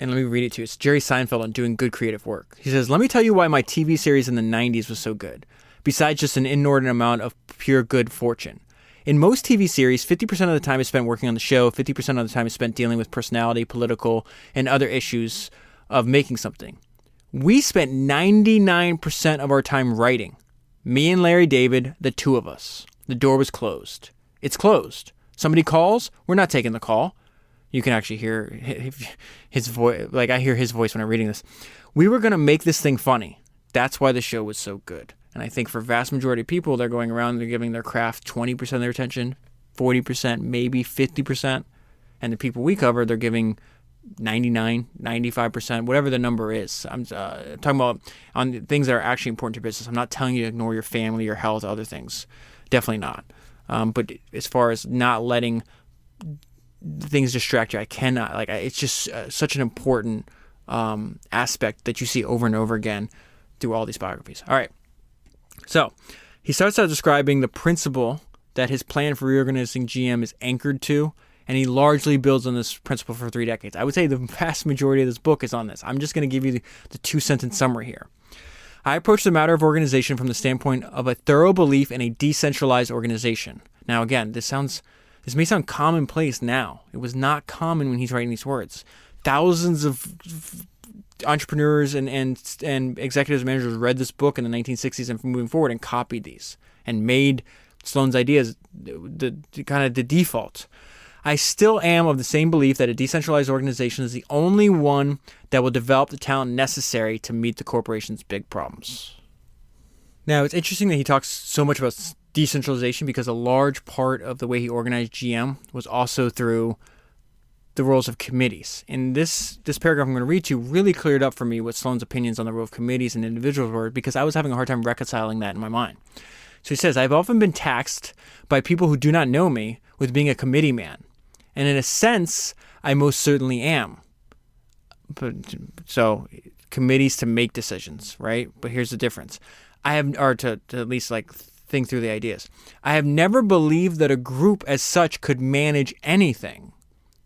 And let me read it to you. It's Jerry Seinfeld on doing good creative work. He says, "Let me tell you why my TV series in the 90s was so good. Besides just an inordinate amount of pure good fortune. In most TV series, 50% of the time is spent working on the show, 50% of the time is spent dealing with personality, political, and other issues of making something. We spent 99% of our time writing. Me and Larry David, the two of us. The door was closed. It's closed. Somebody calls, we're not taking the call." You can actually hear his voice. Like, I hear his voice when I'm reading this. "We were going to make this thing funny. That's why the show was so good." And I think for vast majority of people, they're going around, they're giving their craft 20% of their attention, 40%, maybe 50%. And the people we cover, they're giving 99, 95%, whatever the number is. I'm talking about on things that are actually important to business. I'm not telling you to ignore your family, your health, other things. Definitely not. But as far as not letting things distract you, I cannot. It's just such an important aspect that you see over and over again through all these biographies. All right. So he starts out describing the principle that his plan for reorganizing GM is anchored to, and he largely builds on this principle for 3 decades. I would say the vast majority of this book is on this. I'm just going to give you the 2-sentence summary here. "I approach the matter of organization from the standpoint of a thorough belief in a decentralized organization." Now, again, this may sound commonplace now. It was not common when he's writing these words. Thousands of entrepreneurs and executives and managers read this book in the 1960s and moving forward and copied these and made Sloan's ideas the default. "I still am of the same belief that a decentralized organization is the only one that will develop the talent necessary to meet the corporation's big problems." Now, it's interesting that he talks so much about decentralization because a large part of the way he organized GM was also through the roles of committees. And this paragraph I'm going to read to you really cleared up for me what Sloan's opinions on the role of committees and individuals were, because I was having a hard time reconciling that in my mind. So he says, "I've often been taxed by people who do not know me with being a committee man. And in a sense, I most certainly am." So committees to make decisions, right? But here's the difference. To at least think through the ideas. "I have never believed that a group as such could manage anything.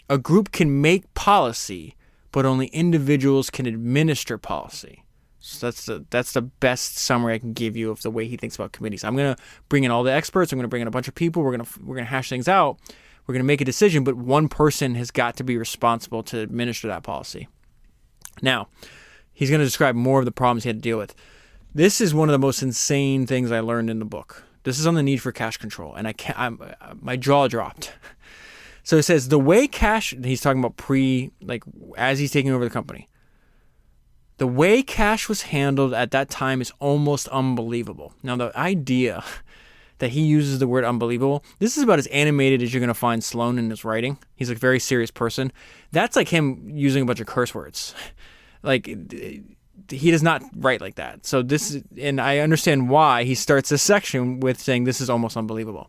A group can make policy, but only individuals can administer policy." So that's the best summary I can give you of the way he thinks about committees. I'm going to bring in all the experts. I'm going to bring in a bunch of people. We're going to hash things out. We're going to make a decision, but one person has got to be responsible to administer that policy. Now, he's going to describe more of the problems he had to deal with. This is one of the most insane things I learned in the book. This is on the need for cash control, and my jaw dropped. So it says, the way cash, he's talking about as he's taking over the company. "The way cash was handled at that time is almost unbelievable." Now, the idea that he uses the word unbelievable. This is about as animated as you're going to find Sloan in his writing. He's a very serious person. That's like him using a bunch of curse words. Like, he does not write like that. So and I understand why he starts this section with saying this is almost unbelievable.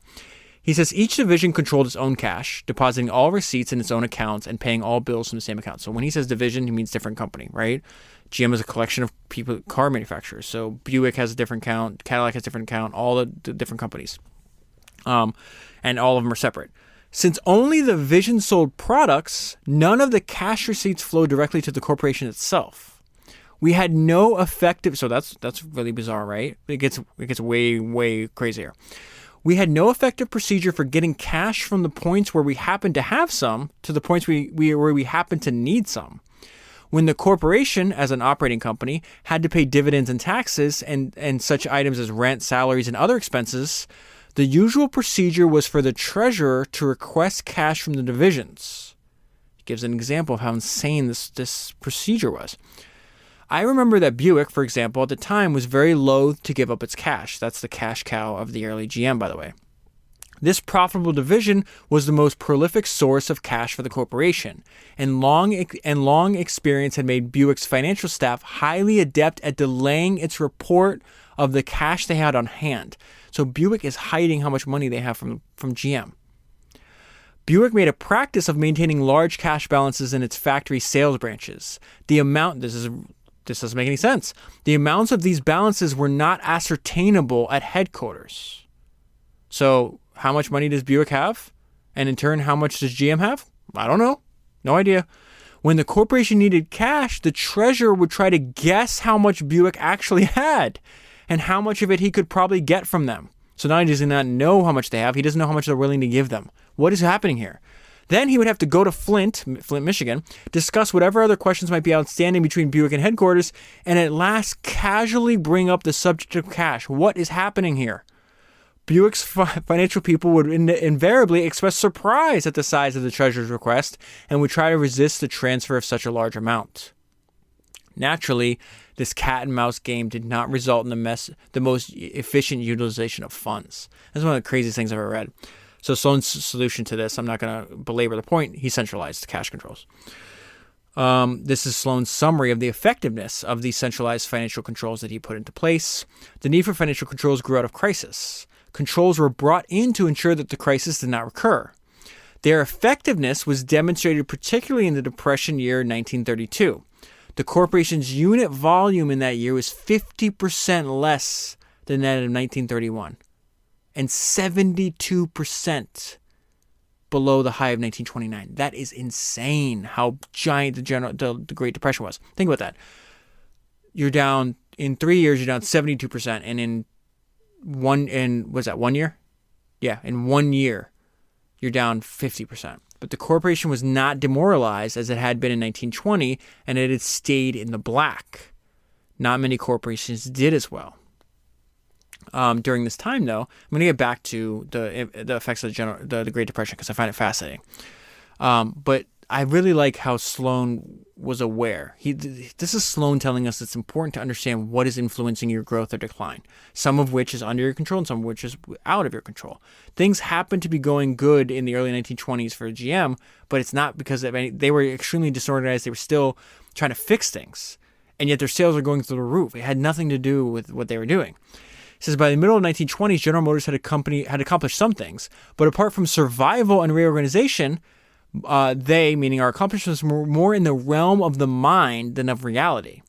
He says each division controlled its own cash, depositing all receipts in its own accounts and paying all bills from the same account. So when he says division, he means different company, right? GM is a collection of people, car manufacturers. So Buick has a different account, Cadillac has a different account, all the different companies. And all of them are separate. Since only the division sold products, none of the cash receipts flow directly to the corporation itself. We had no effective, so that's really bizarre, right? It gets way, way crazier. We had no effective procedure for getting cash from the points where we happen to have some to the points where we happen to need some. When the corporation, as an operating company, had to pay dividends and taxes and such items as rent, salaries, and other expenses, the usual procedure was for the treasurer to request cash from the divisions. He gives an example of how insane this procedure was. I remember that Buick, for example, at the time was very loath to give up its cash. That's the cash cow of the early GM, by the way. This profitable division was the most prolific source of cash for the corporation, and long experience had made Buick's financial staff highly adept at delaying its report of the cash they had on hand. So Buick is hiding how much money they have from GM. Buick made a practice of maintaining large cash balances in its factory sales branches. This doesn't make any sense. The amounts of these balances were not ascertainable at headquarters. So how much money does Buick have? And in turn, how much does GM have? I don't know. No idea. When the corporation needed cash, the treasurer would try to guess how much Buick actually had and how much of it he could probably get from them. So not only does he not know how much they have, he doesn't know how much they're willing to give them. What is happening here? Then he would have to go to Flint, Michigan, discuss whatever other questions might be outstanding between Buick and headquarters, and at last casually bring up the subject of cash. What is happening here? Buick's financial people would invariably express surprise at the size of the treasurer's request and would try to resist the transfer of such a large amount. Naturally, this cat and mouse game did not result in the most efficient utilization of funds. That's one of the craziest things I've ever read. So Sloan's solution to this, I'm not going to belabor the point, he centralized the cash controls. This is Sloan's summary of the effectiveness of these centralized financial controls that he put into place. The need for financial controls grew out of crisis. Controls were brought in to ensure that the crisis did not recur. Their effectiveness was demonstrated particularly in the Depression year 1932. The corporation's unit volume in that year was 50% less than that of 1931. And 72% below the high of 1929. That is insane how giant the Great Depression was. Think about that. You're down, in 3 years, you're down 72%. And in 1 year? Yeah, in 1 year, you're down 50%. But the corporation was not demoralized as it had been in 1920, and it had stayed in the black. Not many corporations did as well. During this time, though, I'm going to get back to the effects of the Great Depression because I find it fascinating. But I really like how Sloan was aware. This is Sloan telling us it's important to understand what is influencing your growth or decline, some of which is under your control and some of which is out of your control. Things happen to be going good in the early 1920s for GM, but it's not because of they were extremely disorganized. They were still trying to fix things, and yet their sales are going through the roof. It had nothing to do with what they were doing. He says by the middle of the 1920s, General Motors had accomplished some things, but apart from survival and reorganization, meaning our accomplishments, were more in the realm of the mind than of reality.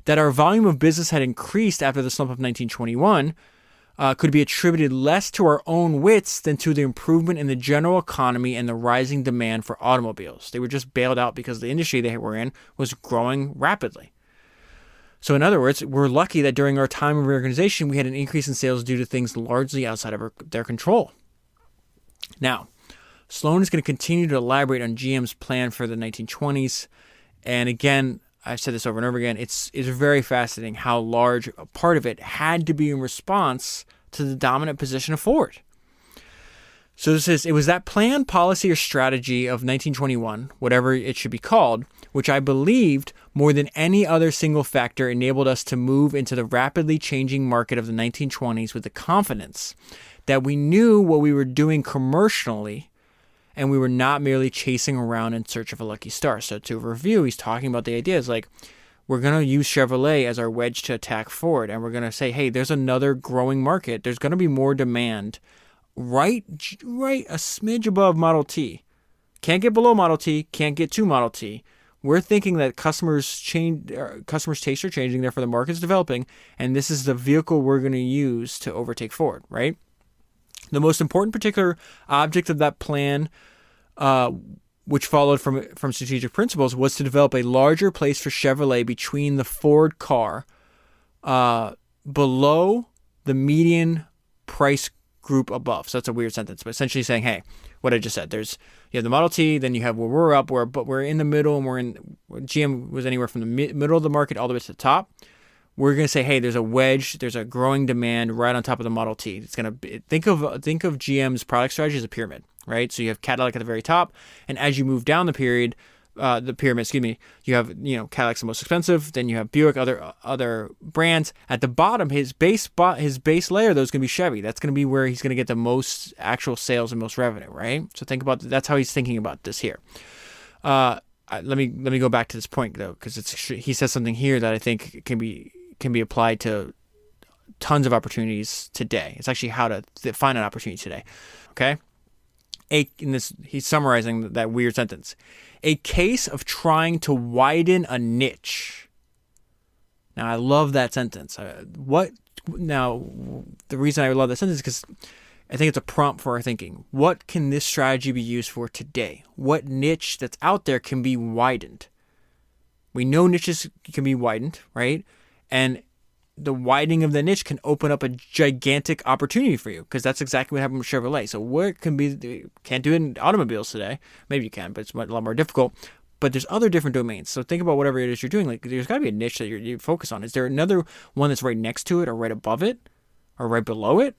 That our volume of business had increased after the slump of 1921 could be attributed less to our own wits than to the improvement in the general economy and the rising demand for automobiles. They were just bailed out because the industry they were in was growing rapidly. So in other words, we're lucky that during our time of reorganization, we had an increase in sales due to things largely outside of their control. Now, Sloan is going to continue to elaborate on GM's plan for the 1920s. And again, I've said this over and over again, it's very fascinating how large a part of it had to be in response to the dominant position of Ford. So this is, it was that plan, policy, or strategy of 1921, whatever it should be called, which I believed more than any other single factor enabled us to move into the rapidly changing market of the 1920s with the confidence that we knew what we were doing commercially and we were not merely chasing around in search of a lucky star. So to review, he's talking about the ideas like, we're going to use Chevrolet as our wedge to attack Ford, and we're going to say, hey, there's another growing market. There's going to be more demand right a smidge above Model T. Can't get below Model T, can't get to Model T. We're thinking that customers' tastes are changing, therefore the market's developing, and this is the vehicle we're going to use to overtake Ford, right? The most important particular object of that plan, which followed from strategic principles, was to develop a larger place for Chevrolet between the Ford car, below the median price group above. So that's a weird sentence, but essentially saying, hey, what I just said, you have the Model T, then you have where we're up, but we're in the middle, and GM was anywhere from the middle of the market all the way to the top. We're going to say, hey, there's a wedge, there's a growing demand right on top of the Model T. It's going to think of GM's product strategy as a pyramid, right? So you have Cadillac at the very top, and as you move down the pyramid, you have, Cadillac's the most expensive, then you have Buick, other brands. At the bottom, his base layer, though, is going to be Chevy. That's going to be where he's going to get the most actual sales and most revenue, right? So think about that's how he's thinking about this here. Let me go back to this point though, because he says something here that I think can be applied to tons of opportunities today. It's actually how to find an opportunity today. Okay. He's summarizing that weird sentence. A case of trying to widen a niche. Now, I love that sentence. Now, the reason I love that sentence is because I think it's a prompt for our thinking. What can this strategy be used for today? What niche that's out there can be widened? We know niches can be widened, right? And the widening of the niche can open up a gigantic opportunity for you, because that's exactly what happened with Chevrolet. So what can be, can't do it in automobiles today. Maybe you can, but it's a lot more difficult. But there's other different domains. So think about whatever it is you're doing. Like, there's got to be a niche that you focus on. Is there another one that's right next to it, or right above it, or right below it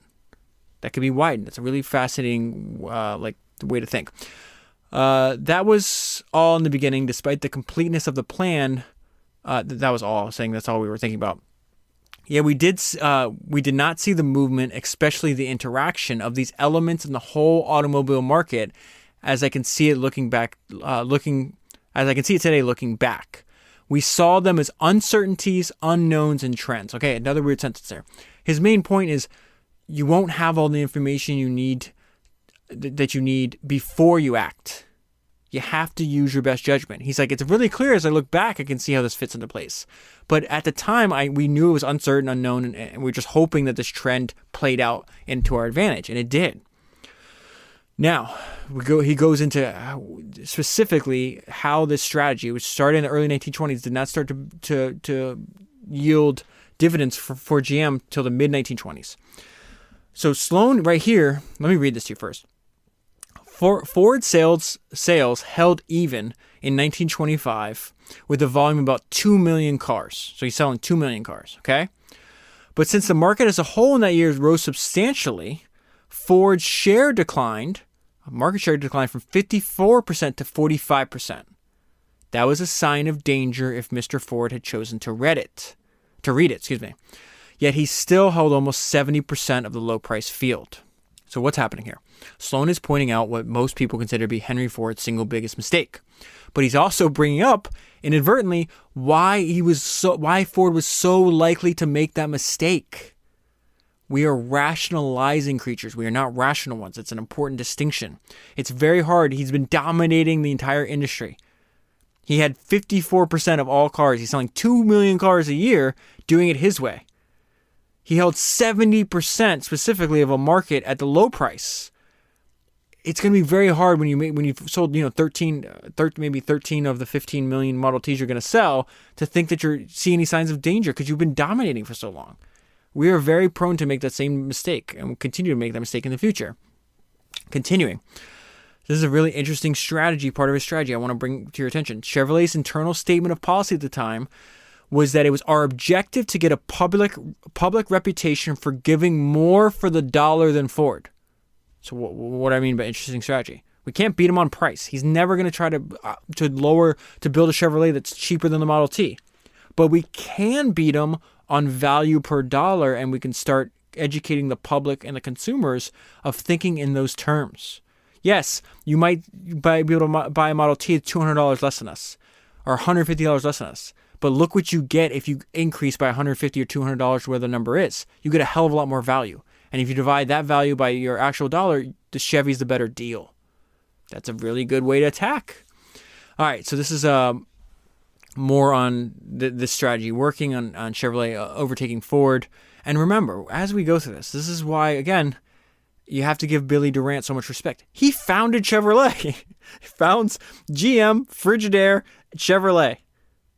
that could be widened? That's a really fascinating way to think. That was all in the beginning. Despite the completeness of the plan, that was all. Saying that's all we were thinking about. Yeah, we did not see the movement, especially the interaction of these elements in the whole automobile market, as I can see it looking back. As I can see it today, looking back, we saw them as uncertainties, unknowns, and trends. Okay, another weird sentence there. His main point is you won't have all the information you need before you act. You have to use your best judgment. He's like, it's really clear as I look back, I can see how this fits into place. But at the time, we knew it was uncertain, unknown, and we were just hoping that this trend played out into our advantage, and it did. Now, he goes into specifically how this strategy, which started in the early 1920s, did not start to yield dividends for GM till the mid-1920s. So Sloan, right here, let me read this to you first. Ford sales held even in 1925 with a volume of about 2 million cars. So he's selling 2 million cars, okay? But since the market as a whole in that year rose substantially, Ford's market share declined from 54% to 45%. That was a sign of danger if Mr. Ford had chosen to read it. Yet he still held almost 70% of the low-price field. So what's happening here? Sloan is pointing out what most people consider to be Henry Ford's single biggest mistake. But he's also bringing up, inadvertently, why Ford was so likely to make that mistake. We are rationalizing creatures. We are not rational ones. It's an important distinction. It's very hard. He's been dominating the entire industry. He had 54% of all cars. He's selling 2 million cars a year, doing it his way. He held 70% specifically of a market at the low price. It's going to be very hard when you've sold 13 of the 15 million Model Ts you're going to sell to think that you're seeing any signs of danger, because you've been dominating for so long. We are very prone to make that same mistake, and we'll continue to make that mistake in the future. Continuing. This is a really interesting part of his strategy I want to bring to your attention. Chevrolet's internal statement of policy at the time was that it was our objective to get a public reputation for giving more for the dollar than Ford. So what do I mean by interesting strategy? We can't beat him on price. He's never going to try to build a Chevrolet that's cheaper than the Model T. But we can beat him on value per dollar, and we can start educating the public and the consumers of thinking in those terms. Yes, you might be able to buy a Model T at $200 less than us, or $150 less than us. But look what you get if you increase by $150 or $200, where the number is. You get a hell of a lot more value. And if you divide that value by your actual dollar, the Chevy's the better deal. That's a really good way to attack. All right, so this is more on this strategy, working on Chevrolet overtaking Ford. And remember, as we go through this is why, again, you have to give Billy Durant so much respect. He founded Chevrolet. He founds GM, Frigidaire, Chevrolet.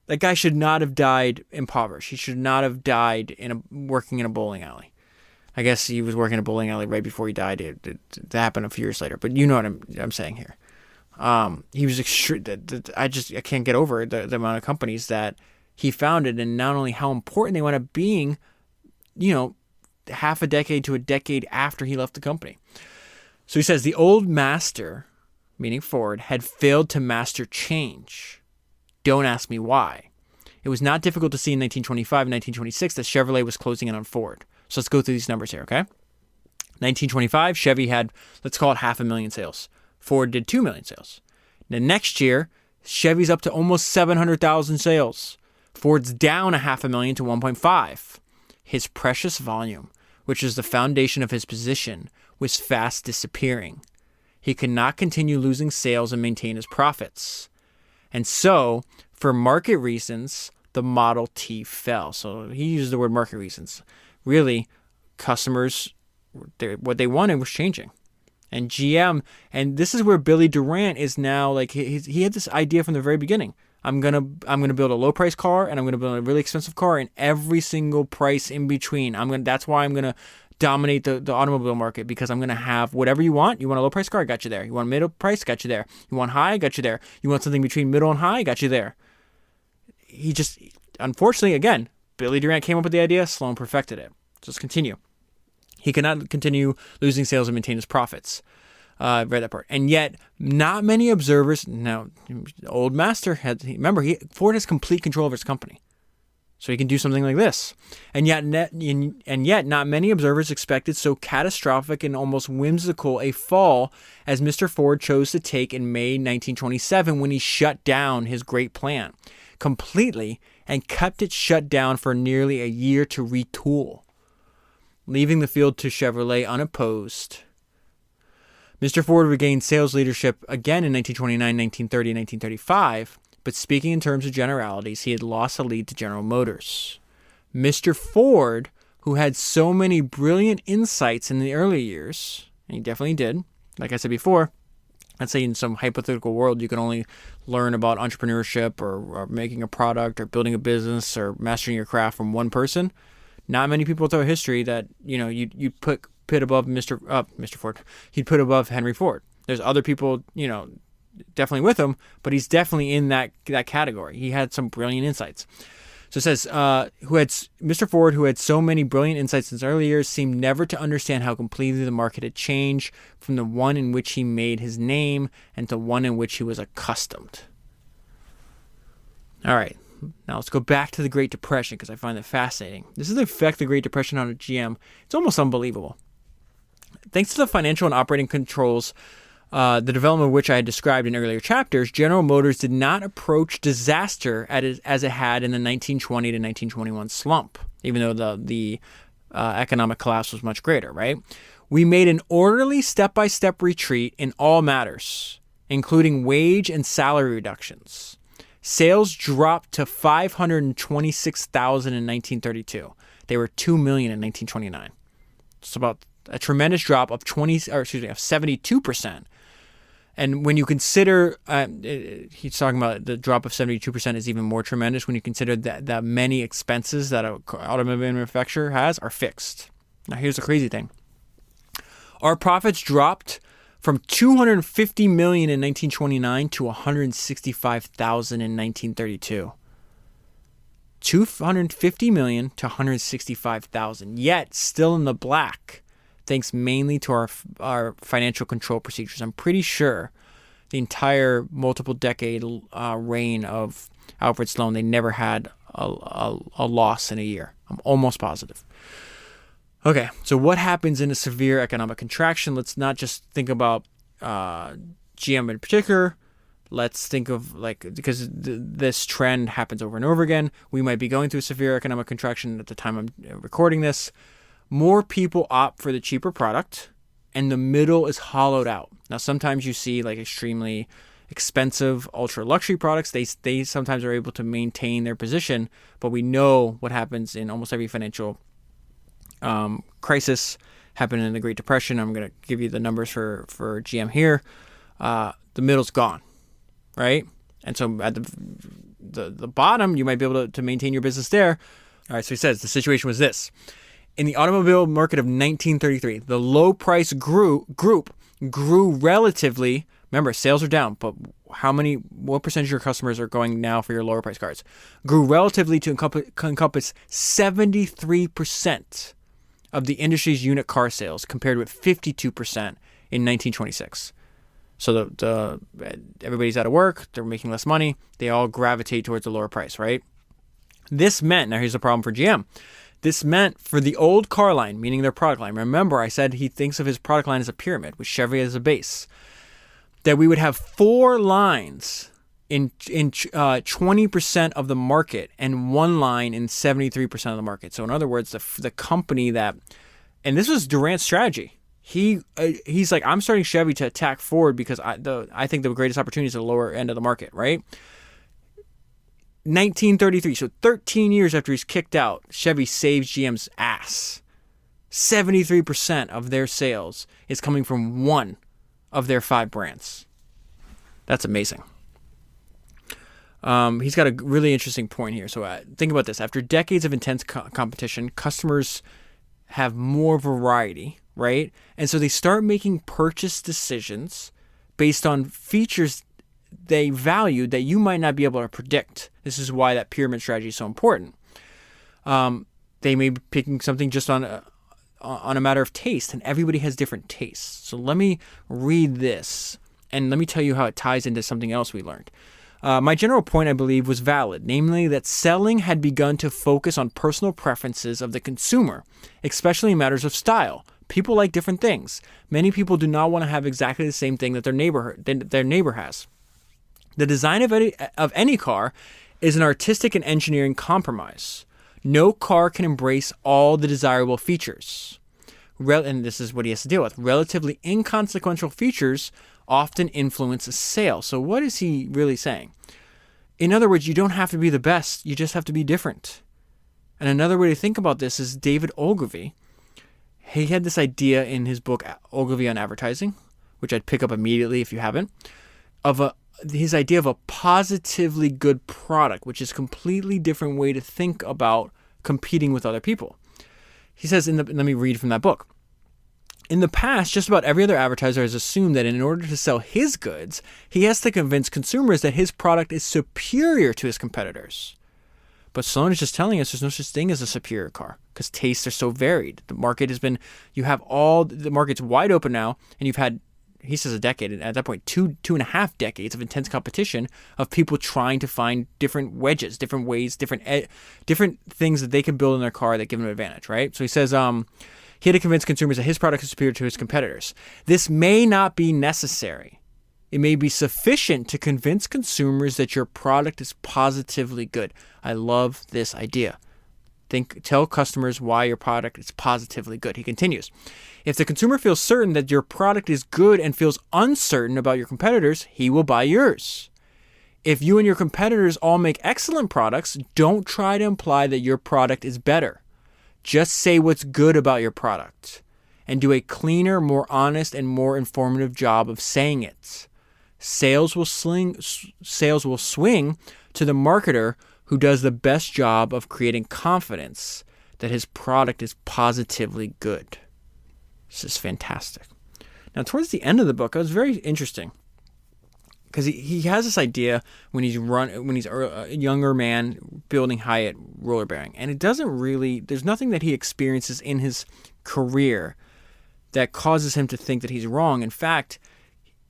That guy should not have died impoverished. He should not have died working in a bowling alley. I guess he was working in a bowling alley right before he died. It happened a few years later. But you know what I'm saying here. He was I can't get over the amount of companies that he founded, and not only how important they wound up being, half a decade to a decade after he left the company. So he says the old master, meaning Ford, had failed to master change. Don't ask me why. It was not difficult to see in 1925 and 1926 that Chevrolet was closing in on Ford. So let's go through these numbers here, okay? 1925, Chevy had, let's call it 500,000 sales. Ford did 2 million sales. The next year, Chevy's up to almost 700,000 sales. Ford's down 500,000 to 1.5. His precious volume, which is the foundation of his position, was fast disappearing. He could not continue losing sales and maintain his profits. And so, for market reasons, the Model T fell. So he used the word market reasons. Really, customers, what they wanted was changing. And GM, and this is where Billy Durant is now, like, he had this idea from the very beginning. I'm gonna build a low price car, and I'm gonna build a really expensive car, and every single price in between. That's why I'm gonna dominate the automobile market, because I'm gonna have whatever you want. You want a low price car, I got you there. You want middle price, got you there. You want high, got you there. You want something between middle and high, got you there. He just, unfortunately, again, Billy Durant came up with the idea. Sloan perfected it. So let's continue. He could not continue losing sales and maintain his profits. Read that part. And yet, not many observers. Now, the old master Ford has complete control of his company, so he can do something like this. And yet, not many observers expected so catastrophic and almost whimsical a fall as Mr. Ford chose to take in May 1927, when he shut down his great plan completely and kept it shut down for nearly a year to retool, leaving the field to Chevrolet unopposed. Mr. Ford regained sales leadership again in 1929, 1930, and 1935, but speaking in terms of generalities, he had lost the lead to General Motors. Mr. Ford, who had so many brilliant insights in the early years, and he definitely did, like I said before, I'd say in some hypothetical world, you can only learn about entrepreneurship or making a product or building a business or mastering your craft from one person. Not many people throughout history that, you put above Mr. Ford. He'd put above Henry Ford. There's other people, definitely with him, but he's definitely in that category. He had some brilliant insights. So it says, Mr. Ford, who had so many brilliant insights in his early years, seemed never to understand how completely the market had changed from the one in which he made his name and to one in which he was accustomed. All right. Now let's go back to the Great Depression, because I find that fascinating. This is the effect of the Great Depression on a GM. It's almost unbelievable. Thanks to the financial and operating controls, the development of which I had described in earlier chapters, General Motors did not approach disaster as it had in the 1920 to 1921 slump, even though the economic collapse was much greater, right? We made an orderly step-by-step retreat in all matters, including wage and salary reductions. Sales dropped to 526,000 in 1932. They were 2 million in 1929. It's about a tremendous drop of 72%. And when you consider, he's talking about the drop of 72% is even more tremendous when you consider that many expenses that an automobile manufacturer has are fixed. Now, here's the crazy thing. Our profits dropped from 250 million in 1929 to 165,000 in 1932. 250 million to 165,000, yet still in the black. thanks mainly to our financial control procedures. I'm pretty sure the entire multiple decade reign of Alfred Sloan, they never had a loss in a year. I'm almost positive. Okay, so what happens in a severe economic contraction? Let's not just think about GM in particular. Let's think of because this trend happens over and over again. We might be going through a severe economic contraction at the time I'm recording this. More people opt for the cheaper product, and the middle is hollowed out. Now, sometimes you see extremely expensive ultra luxury products. They sometimes are able to maintain their position, but we know what happens in almost every financial crisis. Happened in the Great Depression. I'm going to give you the numbers for GM here. The middle's gone, right? And so at the bottom, you might be able to maintain your business there. All right, so he says the situation was this. In the automobile market of 1933, the low-price group grew relatively. Remember, sales are down, but what percentage of your customers are going now for your lower-price cars? Grew relatively to encompass 73% of the industry's unit car sales, compared with 52% in 1926. So everybody's out of work, they're making less money, they all gravitate towards the lower price, right? This meant, now here's the problem for GM. This meant for the old car line, meaning their product line. Remember, I said he thinks of his product line as a pyramid, with Chevy as a base. That we would have 4 lines in 20% of the market and 1 line in 73% of the market. So in other words, the company that, and this was Durant's strategy. He's like, I'm starting Chevy to attack Ford because I think the greatest opportunity is at the lower end of the market, right? 1933, so 13 years after he's kicked out, Chevy saves GM's ass. 73% of their sales is coming from one of their 5 brands. That's amazing. He's got a really interesting point here. So think about this. After decades of intense competition, customers have more variety, right? And so they start making purchase decisions based on features they value that you might not be able to predict. This is why that pyramid strategy is so important. They may be picking something just on a matter of taste, and everybody has different tastes. So let me read this, and let me tell you how it ties into something else we learned. My general point, I believe, was valid, namely that selling had begun to focus on personal preferences of the consumer, especially in matters of style. People like different things. Many people do not want to have exactly the same thing that their neighbor has. The design of any car is an artistic and engineering compromise. No car can embrace all the desirable features. And this is what he has to deal with. Relatively inconsequential features often influence a sale. So what is he really saying? In other words, you don't have to be the best. You just have to be different. And another way to think about this is David Ogilvy. He had this idea in his book, Ogilvy on Advertising, which I'd pick up immediately if you haven't, of his idea of a positively good product, which is a completely different way to think about competing with other people. He says, let me read from that book. In the past, just about every other advertiser has assumed that in order to sell his goods, he has to convince consumers that his product is superior to his competitors. But Sloan is just telling us there's no such thing as a superior car because tastes are so varied. The market the market's wide open now, and you've had, he says, a decade, and at that point, two and a half decades of intense competition of people trying to find different wedges, different ways, different things that they can build in their car that give them an advantage, right? So he says, he had to convince consumers that his product is superior to his competitors. This may not be necessary. It may be sufficient to convince consumers that your product is positively good. I love this idea. Tell customers why your product is positively good. He continues, if the consumer feels certain that your product is good and feels uncertain about your competitors, he will buy yours. If you and your competitors all make excellent products, don't try to imply that your product is better. Just say what's good about your product and do a cleaner, more honest, and more informative job of saying it. Sales will swing to the marketer who does the best job of creating confidence that his product is positively good. This is fantastic. Now, towards the end of the book, it was very interesting because he has this idea when he's a younger man building Hyatt roller bearing, and it doesn't really. There's nothing that he experiences in his career that causes him to think that he's wrong. In fact,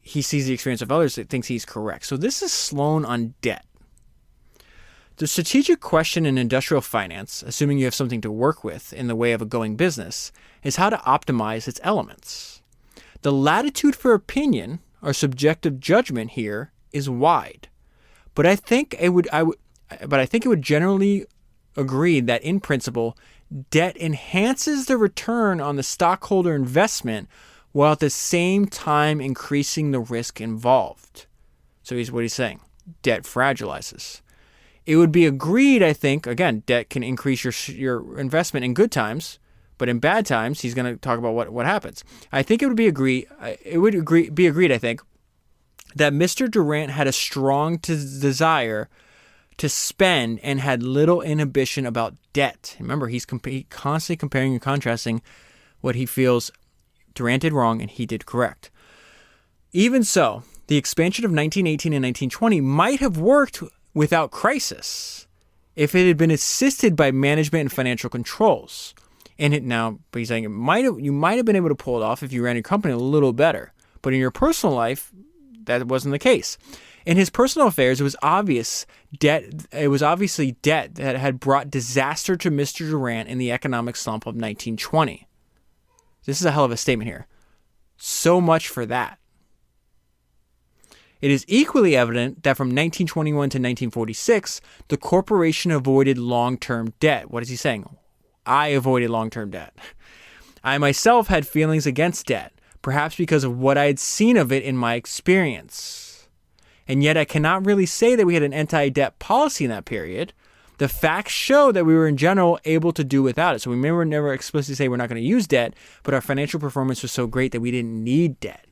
he sees the experience of others that thinks he's correct. So this is Sloan on debt. The strategic question in industrial finance, assuming you have something to work with in the way of a going business, is how to optimize its elements. The latitude for opinion, or subjective judgment here, is wide. But I think it would generally agree that in principle, debt enhances the return on the stockholder investment while at the same time increasing the risk involved. So here's what he's saying. Debt fragilizes. It would be agreed, I think, again, debt can increase your investment in good times, but in bad times, he's going to talk about what happens. I think it would be agreed, I think, that Mr. Durant had a strong desire to spend and had little inhibition about debt. Remember, he's constantly comparing and contrasting what he feels Durant did wrong and he did correct. Even so, the expansion of 1918 and 1920 might have worked without crisis if it had been assisted by management and financial controls. But he's saying you might have been able to pull it off if you ran your company a little better. But in your personal life, that wasn't the case. In his personal affairs, it was obviously debt that had brought disaster to Mr. Durant in the economic slump of 1920. This is a hell of a statement here. So much for that. It is equally evident that from 1921 to 1946, the corporation avoided long-term debt. What is he saying? I avoided long-term debt. I myself had feelings against debt, perhaps because of what I had seen of it in my experience. And yet I cannot really say that we had an anti-debt policy in that period. The facts show that we were in general able to do without it. So we may never explicitly say we're not going to use debt, but our financial performance was so great that we didn't need debt.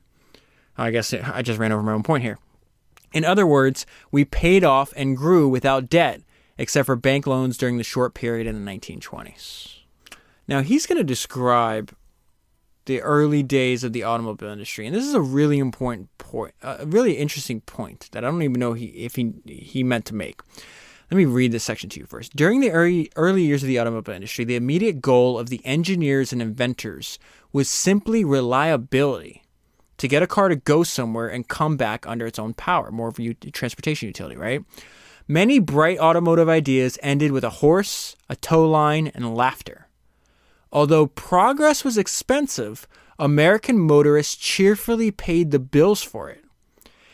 I guess I just ran over my own point here. In other words, we paid off and grew without debt, except for bank loans during the short period in the 1920s. Now, he's going to describe the early days of the automobile industry, and this is a really important point, a really interesting point that I don't even know if he meant to make. Let me read this section to you first. During the early years of the automobile industry, the immediate goal of the engineers and inventors was simply reliability. To get a car to go somewhere and come back under its own power, more of a transportation utility, right? Many bright automotive ideas ended with a horse, a tow line, and laughter. Although progress was expensive, American motorists cheerfully paid the bills for it.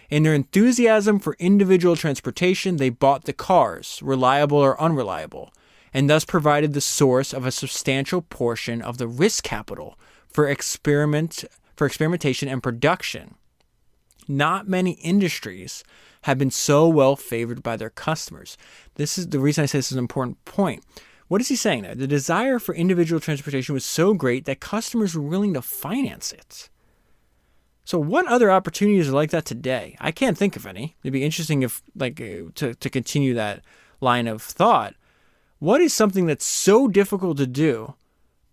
In their enthusiasm for individual transportation, they bought the cars, reliable or unreliable, and thus provided the source of a substantial portion of the risk capital for experimentation and production. Not many industries have been so well favored by their customers. This is the reason I say this is an important point. What is he saying there? The desire for individual transportation was so great that customers were willing to finance it. So what other opportunities are like that today? I can't think of any. It'd be interesting if, to continue that line of thought. What is something that's so difficult to do,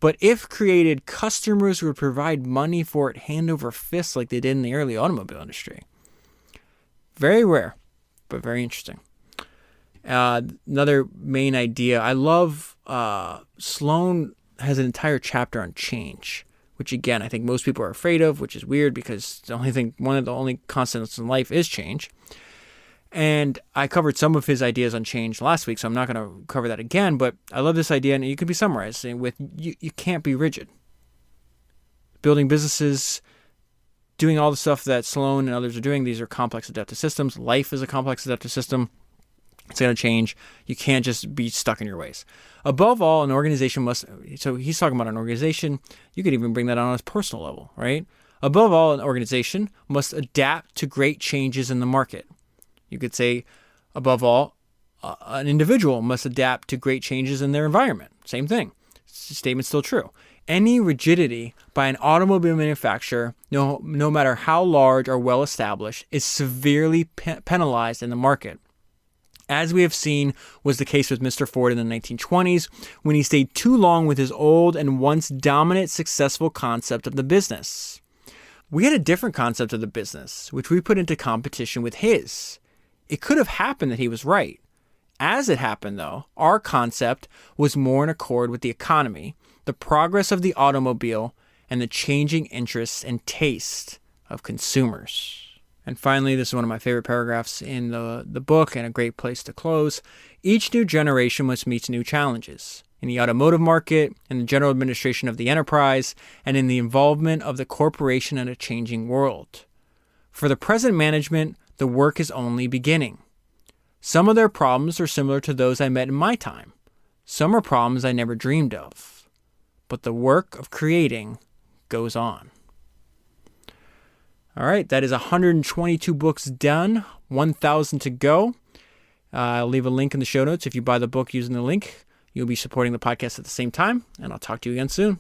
but if created, customers would provide money for it hand over fist like they did in the early automobile industry? Very rare, but very interesting. Another main idea, I love Sloan has an entire chapter on change, which again, I think most people are afraid of, which is weird because one of the only constants in life is change. And I covered some of his ideas on change last week, so I'm not going to cover that again, but I love this idea, and it could be summarized with you can't be rigid. Building businesses, doing all the stuff that Sloan and others are doing, these are complex adaptive systems. Life is a complex adaptive system. It's going to change. You can't just be stuck in your ways. Above all, an organization must, so he's talking about an organization, you could even bring that on a personal level, right? Above all, an organization must adapt to great changes in the market. You could say, above all, an individual must adapt to great changes in their environment. Same thing. Statement's still true. Any rigidity by an automobile manufacturer, no matter how large or well established, is severely penalized in the market. As we have seen was the case with Mr. Ford in the 1920s, when he stayed too long with his old and once dominant successful concept of the business. We had a different concept of the business, which we put into competition with his. It could have happened that he was right. As it happened, though, our concept was more in accord with the economy, the progress of the automobile, and the changing interests and tastes of consumers. And finally, this is one of my favorite paragraphs in the book and a great place to close. Each new generation must meet new challenges in the automotive market, in the general administration of the enterprise, and in the involvement of the corporation in a changing world. For the present management, the work is only beginning. Some of their problems are similar to those I met in my time. Some are problems I never dreamed of. But the work of creating goes on. All right, that is 122 books done, 1,000 to go. I'll leave a link in the show notes. If you buy the book using the link, you'll be supporting the podcast at the same time, and I'll talk to you again soon.